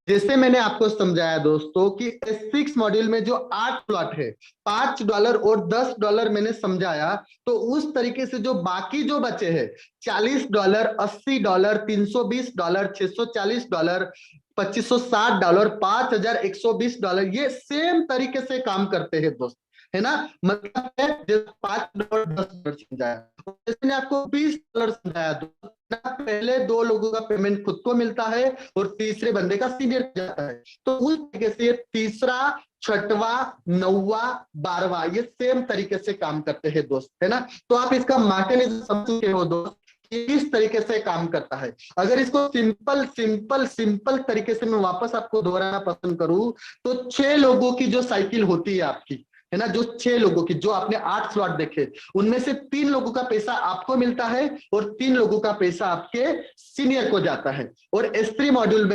जैसे मैंने आपको समझाया दोस्तों कि S6 मॉड्यूल में जो 8 स्लॉट है, $5 और $10 मैंने समझाया, तो उस तरीके से जो बाकी जो बचे हैं $40, $80, $320, $640, $2560, $5120, ये सेम तरीके से काम करते हैं दोस्त, है ना। मतलब है जैसे $5 $10 समझाया, जैसे मैंने आपको $20 समझाया दोस्त, पहले 2 लोगों का पेमेंट खुद को मिलता है और तीसरे बंदे का सीनियर जाता है। तो उस तरीके से तीसरा, छठवा, नौवा, 12वां ये सेम तरीके से काम करते हैं दोस्त, है ना। तो आप इसका मैकेनिज्म समझ चुके हो दोस्त, इस तरीके से काम करता है। अगर इसको सिंपल सिंपल सिंपल तरीके से मैं वापस आपको दोहराना पसंद करूं, तो 6 लोगों की जो साइकिल होती है आपकी, है ना, जो 6 लोगों की, जो आपने 8 स्लॉट देखे, उनमें से 3 लोगों का पैसा आपको मिलता है और 3 लोगों का पैसा आपके सीनियर को जाता है। और S3 मॉड्यूल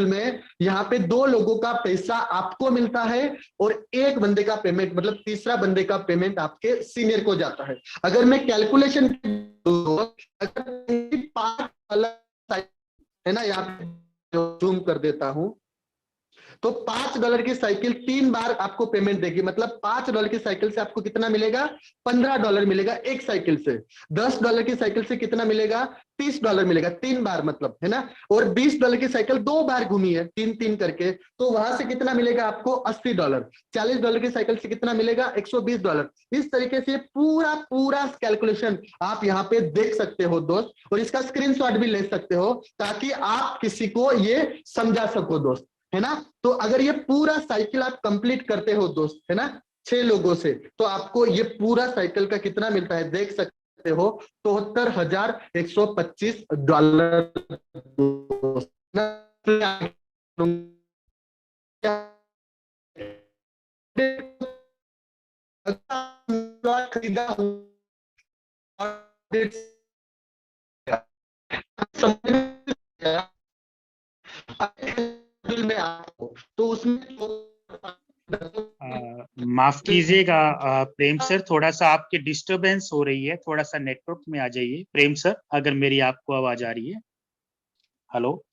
में यहाँ पे 2 लोगों का पैसा आपको मिलता है और एक बंदे का पेमेंट, मतलब तीसरा बंदे का पेमेंट आपके सीनियर को जाता है। अगर मैं कैलकुलेशन, अगर 5 है ना, यहाँ पे जूम कर देता हूं, तो $5 की साइकिल 3 बार आपको पेमेंट देगी, मतलब $5 की साइकिल से आपको कितना मिलेगा, $15 मिलेगा एक साइकिल से। $10 की साइकिल से कितना मिलेगा, $30 मिलेगा 3 बार, मतलब, है ना। और $20 की साइकिल 2 बार घूमी है 3-3 करके, तो वहां से कितना मिलेगा आपको, $80। $40 की साइकिल से कितना मिलेगा, $120। इस तरीके से पूरा पूरा कैलकुलेशन आप यहाँ पे देख सकते हो दोस्त, और इसका स्क्रीनशॉट भी ले सकते हो ताकि आप किसी को ये समझा सको दोस्त, है ना। तो अगर ये पूरा साइकिल आप कंप्लीट करते हो दोस्त, है ना, 6 लोगों से, तो आपको ये पूरा साइकिल का कितना मिलता है देख सकते हो, $72,125 खरीदा में आपको, तो उसमें माफ कीजिएगा प्रेम सर, थोड़ा सा आपके डिस्टरबेंस हो रही है, थोड़ा सा नेटवर्क में आ जाइए प्रेम सर, अगर मेरी आपको आवाज आ रही है। Hello.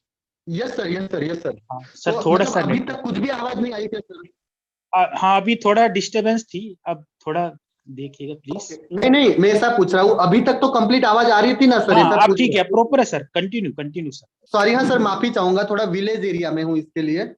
Yes sir, yes sir, yes sir. हाँ सर, तो थोड़ा मतलब सा अभी तक कुछ भी आवाज नहीं आई थी सर? हाँ अभी थोड़ा डिस्टरबेंस थी, अब थोड़ा देखिएगा प्लीज। नहीं नहीं, मैं ऐसा पूछ रहा हूँ, अभी तक तो कंप्लीट आवाज आ रही थी ना सर, हाँ ऐसा अब पूछ ठीक रहा है, हूँ। प्रॉपर है sir, continue continue sir. Sorry, हाँ सर, माफी चाहूंगा, थोड़ा विलेज एरिया में हूँ इसके लिए।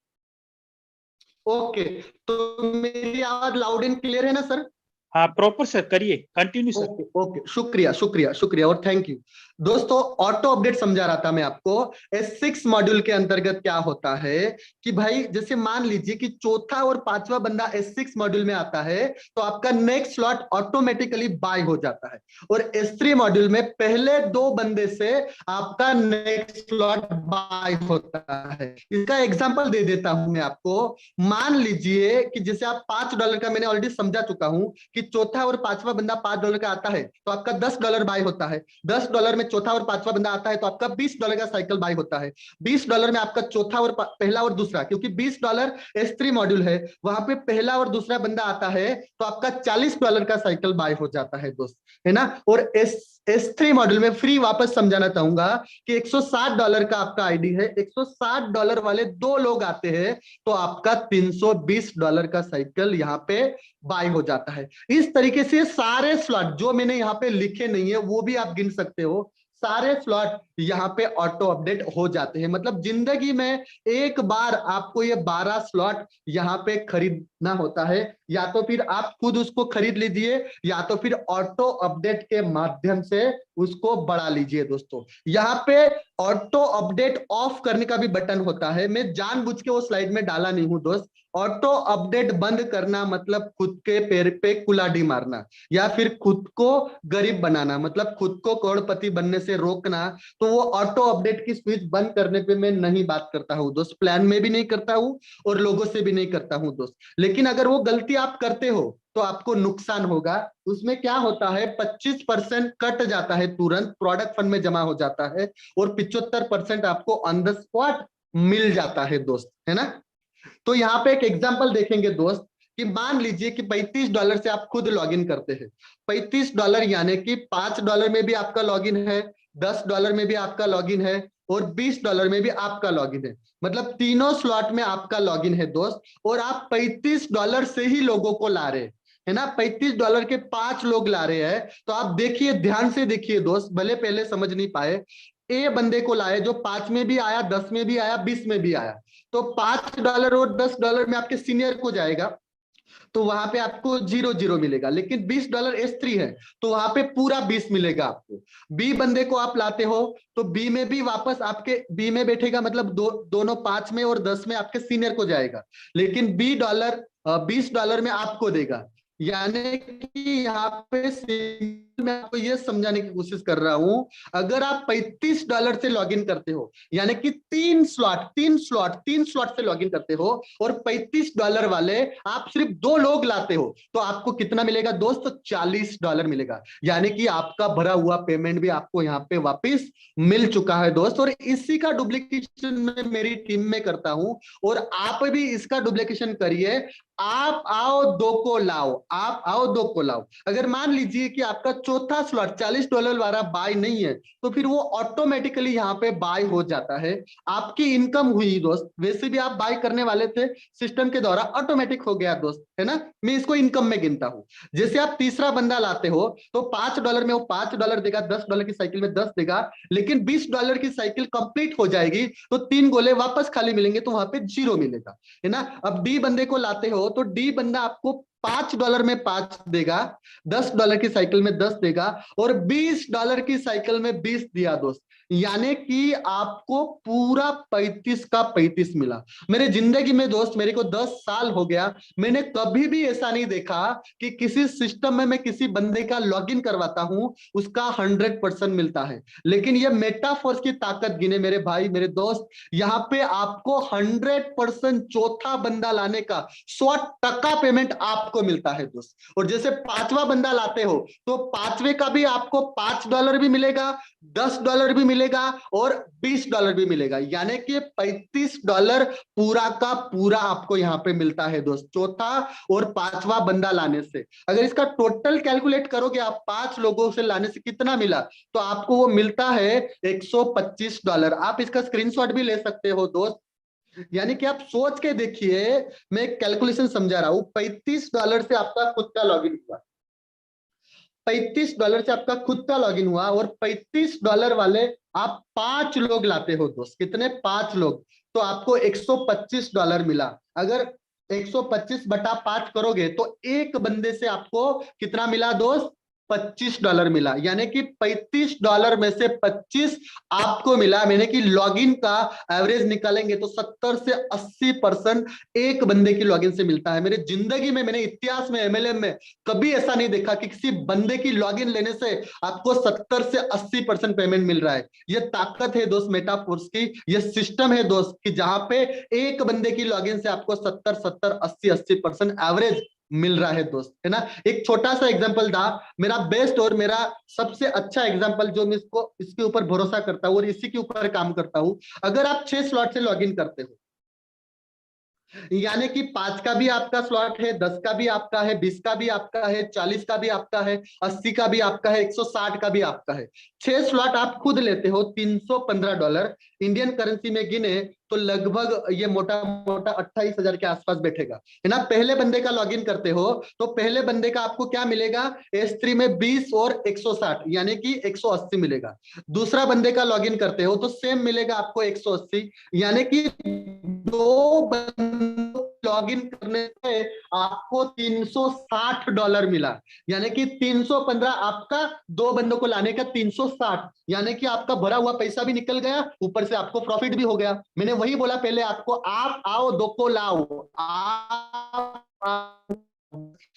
ओके, तो मेरी आवाज लाउड एंड क्लियर है ना सर? हाँ प्रॉपर सर, करिए कंटिन्यू सर। ओके ओके, शुक्रिया शुक्रिया शुक्रिया और थैंक यू। दोस्तों, ऑटो अपडेट समझा रहा था मैं आपको। S6 मॉड्यूल के अंतर्गत क्या होता है कि भाई, जैसे मान लीजिए कि चौथा और पांचवा बंदा S6 मॉड्यूल में आता है, तो आपका नेक्स्ट स्लॉट ऑटोमेटिकली बाय हो जाता है। और S3 मॉड्यूल में पहले 2 बंदे से आपका नेक्स्ट स्लॉट बाय होता है। इसका एग्जांपल दे देता हूं मैं आपको। मान लीजिए कि जैसे आप $5 का, मैंने ऑलरेडी समझा चुका हूं कि चौथा और पांचवा बंदा $5 का आता है तो आपका $10 बाय होता है। $10 में चौथा और पांचवा बंदा आता है तो आपका $20 का साइकिल बाय होता है। $20 में आपका चौथा और पहला और दूसरा, क्योंकि $20 S3 मॉड्यूल है, वहां पे पहला और दूसरा बंदा आता है तो आपका $40 का साइकिल बाय हो जाता है दोस्त, है ना। और S3 मॉड्यूल में फ्री वापस समझाना चाहूंगा कि $160 का आपका आईडी है, $160 वाले 2 लोग आते हैं तो आपका $320 का साइकिल यहाँ पे बाय हो जाता है। इस तरीके से सारे स्लॉट जो मैंने यहाँ पे लिखे नहीं है वो भी आप गिन सकते हो, सारे स्लॉट यहाँ पे ऑटो अपडेट हो जाते हैं। मतलब जिंदगी में एक बार आपको ये 12 स्लॉट यहाँ पे खरीदना होता है, या तो फिर आप खुद उसको खरीद लीजिए, या तो फिर ऑटो अपडेट के माध्यम से उसको बढ़ा लीजिए। दोस्तों यहाँ पे ऑटो अपडेट ऑफ करने का भी बटन होता है, मैं जानबूझ के वो स्लाइड में डाला नहीं हूं दोस्त। ऑटो अपडेट बंद करना मतलब खुद के पैर पे कुल्हाड़ी मारना, या फिर खुद को गरीब बनाना, मतलब खुद को करोड़पति बनने से रोकना। तो वो ऑटो अपडेट की स्विच बंद करने पे मैं नहीं बात करता हूँ दोस्त, प्लान में भी नहीं करता हूँ और लोगों से भी नहीं करता हूँ दोस्त। लेकिन अगर वो गलती आप करते हो तो आपको नुकसान होगा। उसमें क्या होता है, 25% कट जाता है, तुरंत प्रोडक्ट फंड में जमा हो जाता है, और 75% आपको ऑन द स्पॉट मिल जाता है दोस्त, है ना। तो यहाँ पे एक एग्जांपल देखेंगे दोस्त, कि मान लीजिए कि $35 से आप खुद लॉगिन करते हैं। $35 यानी कि $5 में भी आपका लॉगिन है, $10 में भी आपका लॉगिन है, और $20 में भी आपका लॉगिन है। मतलब तीनों स्लॉट में आपका लॉगिन है दोस्त, और आप $35 से ही लोगों को ला रहे हैं, है ना। $35 के 5 लोग ला रहे हैं। तो आप देखिए, ध्यान से देखिए दोस्त, भले पहले समझ नहीं पाए। ए बंदे को लाए जो 5 में भी आया, 10 में भी आया, 20 में भी आया। तो $5 और $10 में आपके सीनियर को जाएगा, तो वहां पे आपको 0 मिलेगा। लेकिन $20 S3 है, तो वहां पे पूरा 20 मिलेगा आपको। बी बंदे को आप लाते हो, तो बी में भी वापस आपके बी में बैठेगा, मतलब दोनों 5 में और 10 में आपके सीनियर को जाएगा। लेकिन $20 में आपको देगा। यानी कि यहाँ पे मैं आपको ये समझाने की कोशिश कर रहा हूं, अगर आप $35 से लॉगिन करते हो, यानी कि 3 स्लॉट से लॉगिन करते हो, और $35 वाले आप सिर्फ 2 लोग लाते हो, तो आपको कितना मिलेगा दोस्त, $40 मिलेगा। यानी कि आपका भरा हुआ पेमेंट भी आपको यहाँ पे वापस मिल चुका है दोस्त। और इसी का डुप्लीकेशन मैं मेरी टीम में करता हूं, और आप भी इसका डुप्लीकेशन करिए। आप आओ 2 को लाओ, आप आओ 2 को लाओ। अगर मान लीजिए कि आपका चौथा स्लॉट $40 वाला बाय नहीं है, तो फिर वो ऑटोमेटिकली यहाँ पे बाय हो जाता है। आपकी इनकम हुई दोस्त, वैसे भी आप बाय करने वाले थे, सिस्टम के द्वारा ऑटोमेटिक हो गया दोस्त, है ना। मैं इसको इनकम में गिनता हूं। जैसे आप तीसरा बंदा लाते हो, तो $5 में वो $5 देगा, $10 की साइकिल में 10 देगा। लेकिन $20 की साइकिल कंप्लीट हो जाएगी, तो 3 गोले वापस खाली मिलेंगे, तो वहां पे 0 मिलेगा, है ना। अब डी बंदे को लाते हो, तो डी बंदा आपको $5 में 5 देगा, $10 की साइकिल में 10 देगा, और $20 की साइकिल में 20 दिया दोस्त। यानी कि आपको पूरा 35 का 35 मिला। मेरे जिंदगी में दोस्त, मेरे को 10 साल हो गया, मैंने कभी भी ऐसा नहीं देखा कि किसी सिस्टम में मैं किसी बंदे का लॉगिन करवाता हूं, उसका 100% मिलता है। लेकिन ये मेटाफोर्स की ताकत गिने मेरे भाई, मेरे दोस्त। यहाँ पे आपको 100% चौथा बंदा लाने का 100% पेमेंट आपको मिलता है दोस्त। और जैसे 5वां बंदा लाते हो, तो 5वें का भी आपको $5 भी मिलेगा, $10 भी मिलेगा, और $20 भी मिलेगा। यानी कि $35 पूरा का पूरा आपको यहाँ पे मिलता है दोस्त, चौथा और 5वां बंदा लाने से। अगर इसका टोटल कैलकुलेट करोगे आप, 5 लोगों से लाने से कितना मिला, तो आपको वो मिलता है $125। आप इसका स्क्रीनशॉट भी ले सकते हो दोस्त। यानी कि आप सोच के देखिए, मैं कैलकुलेशन समझा रहा हूं। $35 से आपका खुद का लॉगिन हुआ, $35 से आपका खुद का लॉगिन हुआ, और $35 वाले आप 5 लोग लाते हो दोस्त। कितने, 5 लोग, तो आपको $125 मिला। अगर 125/5 करोगे, तो एक बंदे से आपको कितना मिला दोस्त, $25 मिला। यानी कि $35 में से 25 आपको मिला। मैंने कि लॉगिन का एवरेज निकालेंगे तो 70 से 80% एक बंदे की लॉगिन से मिलता है। मेरे जिंदगी में, मैंने इतिहास में, एमएलएम में कभी ऐसा नहीं देखा कि किसी बंदे की लॉगिन लेने से आपको 70 से 80% पेमेंट मिल रहा है। ये ताकत है दोस्त मेटाफोर्स की, ये सिस्टम है दोस्त, कि जहां पे एक बंदे की लॉगिन से आपको 70, 80% एवरेज मिल रहा है दोस्त, है ना। एक छोटा सा एग्जांपल था, मेरा बेस्ट और मेरा सबसे अच्छा एग्जांपल, जो मैं इसके ऊपर भरोसा करता हूं और इसी के ऊपर काम करता हूं। अगर आप 6 स्लॉट से लॉगिन करते हो, यानी कि 5 का भी आपका स्लॉट है, 10 का भी आपका है, 20 का भी आपका है, 40 का भी आपका है, 80 का भी आपका है, 160 का भी आपका है। 6 स्लॉट आप खुद लेते हो, $315 इंडियन करेंसी में गिने तो लगभग ये मोटा मोटा 28,000 के आसपास बैठेगा, है ना। पहले बंदे का लॉगिन करते हो तो पहले बंदे का आपको क्या मिलेगा, S3 में 20 और 160 यानी कि 180 मिलेगा। दूसरा बंदे का लॉगिन करते हो तो सेम मिलेगा आपको 180, यानी कि दो लॉगिन करने से आपको $360 मिला, यानी कि 315 आपका, दो बंदों को लाने का 360, यानी कि आपका भरा हुआ पैसा भी निकल गया, ऊपर से आपको प्रॉफिट भी हो गया। मैंने वही बोला पहले आपको, आप आओ दो को लाओ,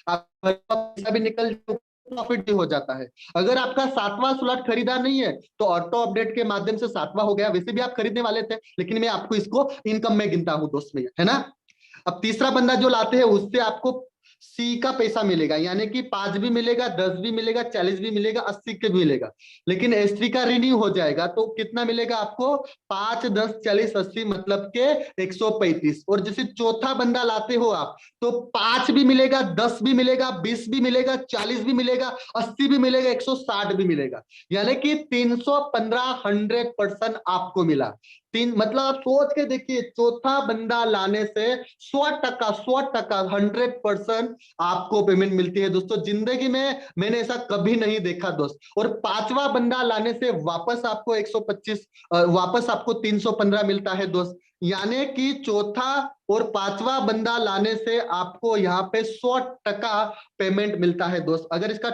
आपका पैसा भी निकल, प्रॉफिट भी हो जाता है। अगर आपका 7वां स्लॉट खरीदा नहीं है तो ऑटो अपडेट के माध्यम से 7वां हो गया, वैसे भी आप खरीदने वाले थे, लेकिन मैं आपको इसको इनकम में गिनता हूं दोस्त में, है ना। अब तीसरा बंदा जो लाते हैं उससे आपको सी का पैसा मिलेगा, यानी कि 5 भी मिलेगा, 10 भी मिलेगा, 40 भी मिलेगा, 80 के भी मिलेगा। लेकिन S3 का रिन्यू हो जाएगा तो कितना मिलेगा आपको, 5, 10, 40, 80 मतलब के 135। और जैसे चौथा बंदा लाते हो आप तो 5 भी मिलेगा, 10 भी मिलेगा, 20 भी मिलेगा, 40 भी मिलेगा, 80 भी मिलेगा, 160 भी मिलेगा, यानी कि 315 100% आपको मिला। तीन मतलब आप सोच के देखिए, चौथा बंदा लाने से 100% 100% आपको पेमेंट मिलती है दोस्तों। जिंदगी में मैंने ऐसा कभी नहीं देखा दोस्त। और 5वां बंदा लाने से वापस आपको 125, वापस आपको 315 मिलता है दोस्त, यानी कि चौथा और 5वां बंदा लाने से आपको यहाँ पे 100% पेमेंट मिलता है दोस्त। अगर इसका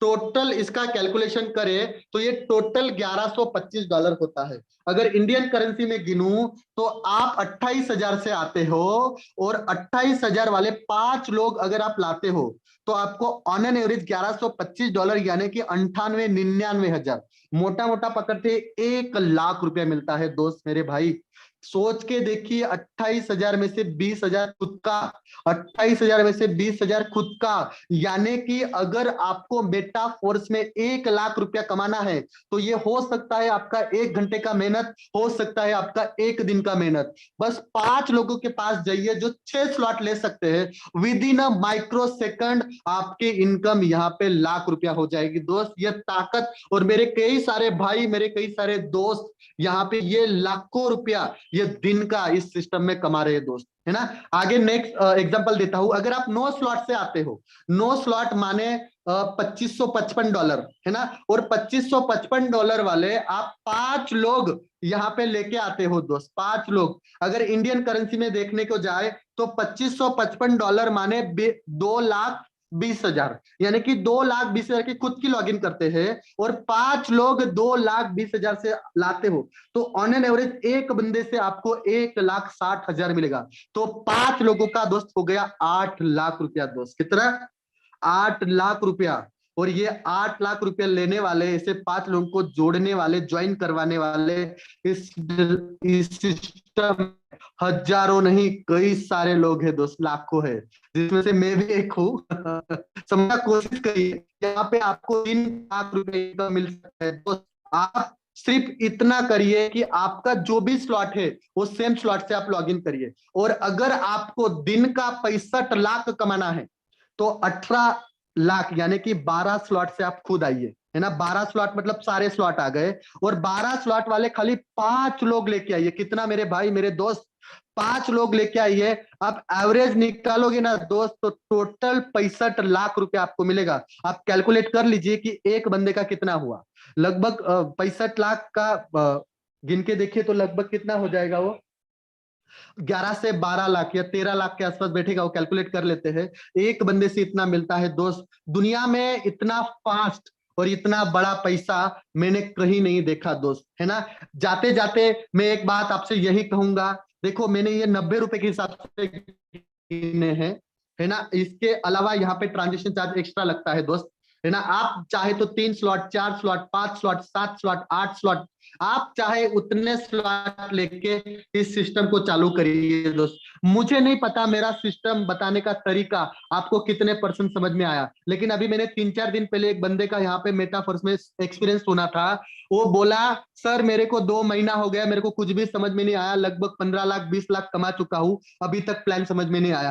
टोटल इसका कैलकुलेशन करें तो ये टोटल $1125 होता है। अगर इंडियन करेंसी में गिनूं तो आप 28,000 से आते हो, और 28,000 वाले 5 लोग अगर आप लाते हो तो आपको ऑन एन एवरेज $1125 यानी कि 98-99,000, मोटा मोटा पकड़ते 1 लाख रुपया मिलता है दोस्त मेरे भाई। सोच के देखिए, 28,000 में से 20,000 खुद का, 28,000 में से 20,000 खुद का, यानी कि अगर आपको मेटा फोर्स में 1 लाख रुपया कमाना है तो ये हो सकता है आपका 1 घंटे का मेहनत, हो सकता है आपका 1 दिन का मेहनत। बस 5 लोगों के पास जाइए जो 6 स्लॉट ले सकते हैं, with in a micro second आपकी इनकम यहाँ पे ₹1 लाख हो जाएगी दोस्त। ये ताकत, और मेरे कई सारे भाई, मेरे कई सारे दोस्त यहाँ पे ये लाखों रुपया ये दिन का इस सिस्टम में कमा रहे हैं दोस्त, है ना। आगे नेक्स्ट एग्जांपल देता हूं। अगर आप 9 स्लॉट से आते हो, 9 स्लॉट माने $2555, है ना। और $2555 वाले आप 5 लोग यहाँ पे लेके आते हो दोस्त, 5 लोग। अगर इंडियन करेंसी में देखने को जाए तो $2555 माने 2,20,000, यानी कि 2,20,000 की खुद की लॉगिन करते हैं, और 5 लोग 2,20,000 से लाते हो तो ऑन एन एवरेज एक बंदे से आपको 1,60,000 मिलेगा। तो 5 लोगों का दोस्त हो गया 8 लाख रुपया दोस्त। कितना, 8 लाख रुपया। और ये 8 लाख रुपया लेने वाले, इसे 5 लोगों को जोड़ने वाले, ज्वाइन करवाने वाले इस सिस्टम हजारों नहीं कई सारे लोग हैं दोस्त, लाखों है, जिसमें से मैं भी एक हूँ। समझना कोशिश करिए, यहाँ पे आपको 3 लाख रुपए का मिल सकता है दोस्त। आप सिर्फ इतना करिए कि आपका जो भी स्लॉट है वो सेम स्लॉट से आप लॉगिन करिए। और अगर आपको दिन का 65 लाख कमाना है तो 18 लाख यानी कि 12 स्लॉट से आप खुद आइए, है ना। 12 स्लॉट मतलब सारे स्लॉट आ गए, और 12 स्लॉट वाले खाली 5 लोग लेके आइए। कितना मेरे भाई, मेरे दोस्त, 5 लोग लेके आइए। आप एवरेज निकालोगे ना दोस्त तो टोटल 65 लाख रुपया आपको मिलेगा। आप कैलकुलेट कर लीजिए कि एक बंदे का कितना हुआ। लगभग 65 लाख का गिन के देखिए तो लगभग कितना हो जाएगा वो, 11 से 12 लाख या 13 लाख के आसपास बैठेगा। वो कैलकुलेट कर लेते हैं, एक बंदे से इतना मिलता है दोस्त। दुनिया में इतना फास्ट और इतना बड़ा पैसा मैंने कहीं नहीं देखा दोस्त, है ना। जाते जाते मैं एक बात आपसे यही कहूंगा, देखो मैंने ये ₹90 के हिसाब से गिने हैं, है ना। इसके अलावा यहाँ पे ट्रांजेक्शन चार्ज एक्स्ट्रा लगता है दोस्त, है ना। आप चाहे तो 3 slot, 4 slot, 5 slot, 7 slot, 8 slot आप चाहे उतने स्लॉट लेके इस सिस्टम को चालू करिए दोस्त। मुझे नहीं पता मेरा सिस्टम बताने का तरीका आपको कितने परसेंट समझ में आया, लेकिन अभी मैंने 3-4 दिन पहले एक बंदे का यहाँ पे मेटाफर्स में एक्सपीरियंस सुना था। वो बोला, सर मेरे को 2 महीना हो गया, मेरे को कुछ भी समझ में नहीं आया, लगभग 15 लाख 20 लाख कमा चुका हूं, अभी तक प्लान समझ में नहीं आया।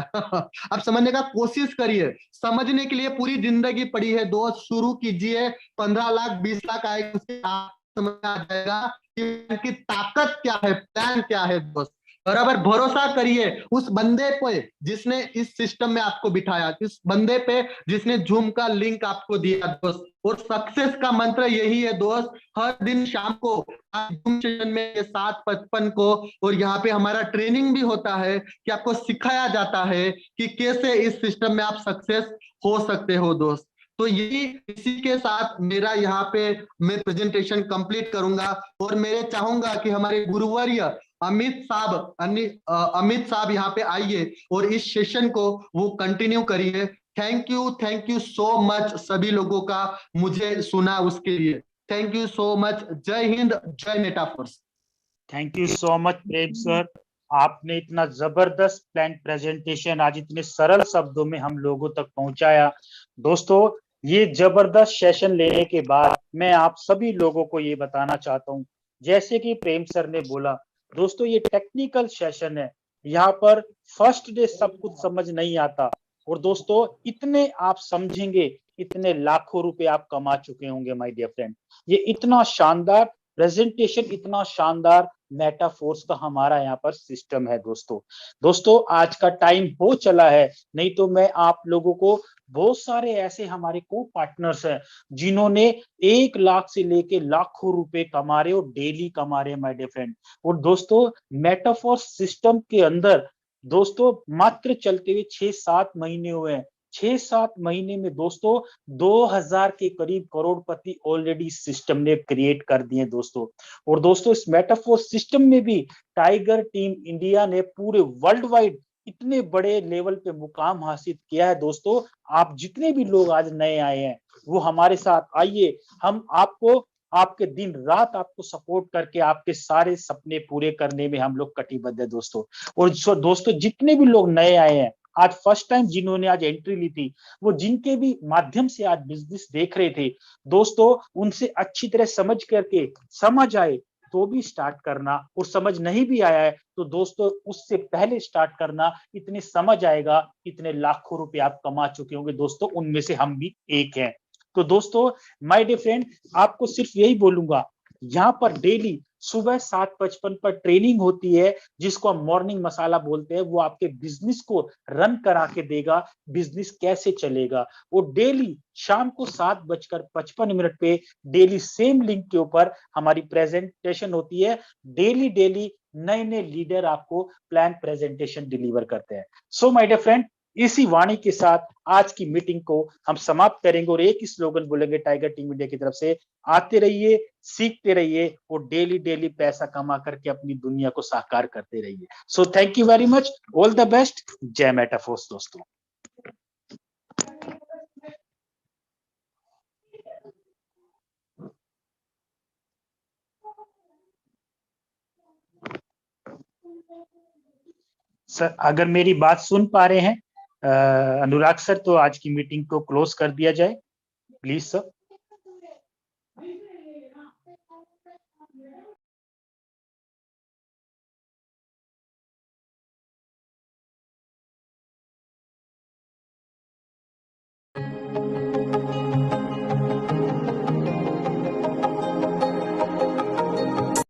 आप समझने का कोशिश करिए, समझने के लिए पूरी जिंदगी पड़ी है दोस्त। शुरू कीजिए, 15 लाख 20 लाख आएगा, उसके समझ आ जाएगा कि की ताकत क्या है, प्लान क्या है दोस्त। बराबर भरोसा करिए उस बंदे पे जिसने इस सिस्टम में आपको बिठाया, इस बंदे पे जिसने जूम का लिंक आपको दिया दोस्त। और सक्सेस का मंत्र यही है दोस्त, हर दिन शाम को जूम सेशन में 7:55 को, और यहाँ पे हमारा ट्रेनिंग भी होता है कि आपको सिखाया जाता है कि कैसे इस सिस्टम में आप सक्सेस हो सकते हो दोस्त। तो यही, इसी के साथ मेरा यहाँ पे मैं प्रेजेंटेशन कंप्लीट करूंगा, और मेरे चाहूंगा कि हमारे गुरुवर्य अमित साहब यहाँ पे आइए और इस सेशन को वो कंटिन्यू करिए। थैंक यू सो मच सभी लोगों का मुझे सुना उसके लिए। Thank you so much. जय हिंद, जय metaphors. Thank you so much Prem sir, आपने इतना जबरदस्त प्लान प्रेजेंटेशन आज इतने सरल शब्दों में हम लोगों तक पहुंचाया। दोस्तों, ये जबरदस्त सेशन लेने के बाद मैं आप सभी लोगों को ये बताना चाहता हूं, जैसे कि प्रेम सर ने बोला, दोस्तों ये टेक्निकल सेशन है, यहाँ पर फर्स्ट डे सब कुछ समझ नहीं आता, और दोस्तों इतने आप समझेंगे, इतने लाखों रुपए आप कमा चुके होंगे माय डियर फ्रेंड। ये इतना शानदार प्रेजेंटेशन, इतना शानदार मेटाफोर्स का हमारा यहाँ पर सिस्टम है दोस्तों आज का टाइम हो चला है, नहीं तो मैं आप लोगों को बहुत सारे ऐसे हमारे को पार्टनर्स हैं जिन्होंने 1 लाख से लेके लाखों रुपए कमा रहे और डेली कमा रहे माय डियर फ्रेंड। और दोस्तों मेटाफोर्स सिस्टम के अंदर दोस्तों मात्र चलते हुए 6-7 महीने हुए हैं। 6-7 महीने में दोस्तों 2000 के करीब करोड़पति ऑलरेडी सिस्टम ने क्रिएट कर दिए दोस्तों। और दोस्तों इस मेटाफोर सिस्टम में भी टाइगर टीम इंडिया ने पूरे वर्ल्ड वाइड इतने बड़े लेवल पे मुकाम हासिल किया है दोस्तों। आप जितने भी लोग आज नए आए हैं वो हमारे साथ आइए, हम आपको आपके दिन रात आपको सपोर्ट करके आपके सारे सपने पूरे करने में हम लोग कटिबद्ध है दोस्तों। और दोस्तों जितने भी लोग नए आए हैं, आज फर्स्ट टाइम जिन्होंने आज एंट्री ली थी, वो जिनके भी माध्यम से आज बिजनेस देख रहे थे दोस्तों, उनसे अच्छी तरह समझ करके, समझ आए तो भी स्टार्ट करना, और समझ नहीं भी आया है तो दोस्तों उससे पहले स्टार्ट करना। इतनी समझ आएगा, इतने लाखों रुपए आप कमा चुके होंगे दोस्तों, उनमें से हम भी एक हैं। तो दोस्तों माय डियर फ्रेंड, आपको सिर्फ यही बोलूंगा, यहाँ पर डेली सुबह 7:55 पर ट्रेनिंग होती है, जिसको हम मॉर्निंग मसाला बोलते हैं। वो आपके बिजनेस को रन करा के देगा, बिजनेस कैसे चलेगा। वो डेली शाम को 7:55 पे डेली सेम लिंक के ऊपर हमारी प्रेजेंटेशन होती है। डेली नए नए लीडर आपको प्लान प्रेजेंटेशन डिलीवर करते हैं। सो माय डियर फ्रेंड, इसी वाणी के साथ आज की मीटिंग को हम समाप्त करेंगे और एक ही स्लोगन बोलेंगे टाइगर टीम इंडिया की तरफ से, आते रहिए, सीखते रहिए और डेली पैसा कमा करके अपनी दुनिया को साकार करते रहिए। So thank you very much, all the best, जय मेटाफोर्स दोस्तों। सर अगर मेरी बात सुन पा रहे हैं अनुराग सर, तो आज की मीटिंग को क्लोज कर दिया जाए प्लीज सर।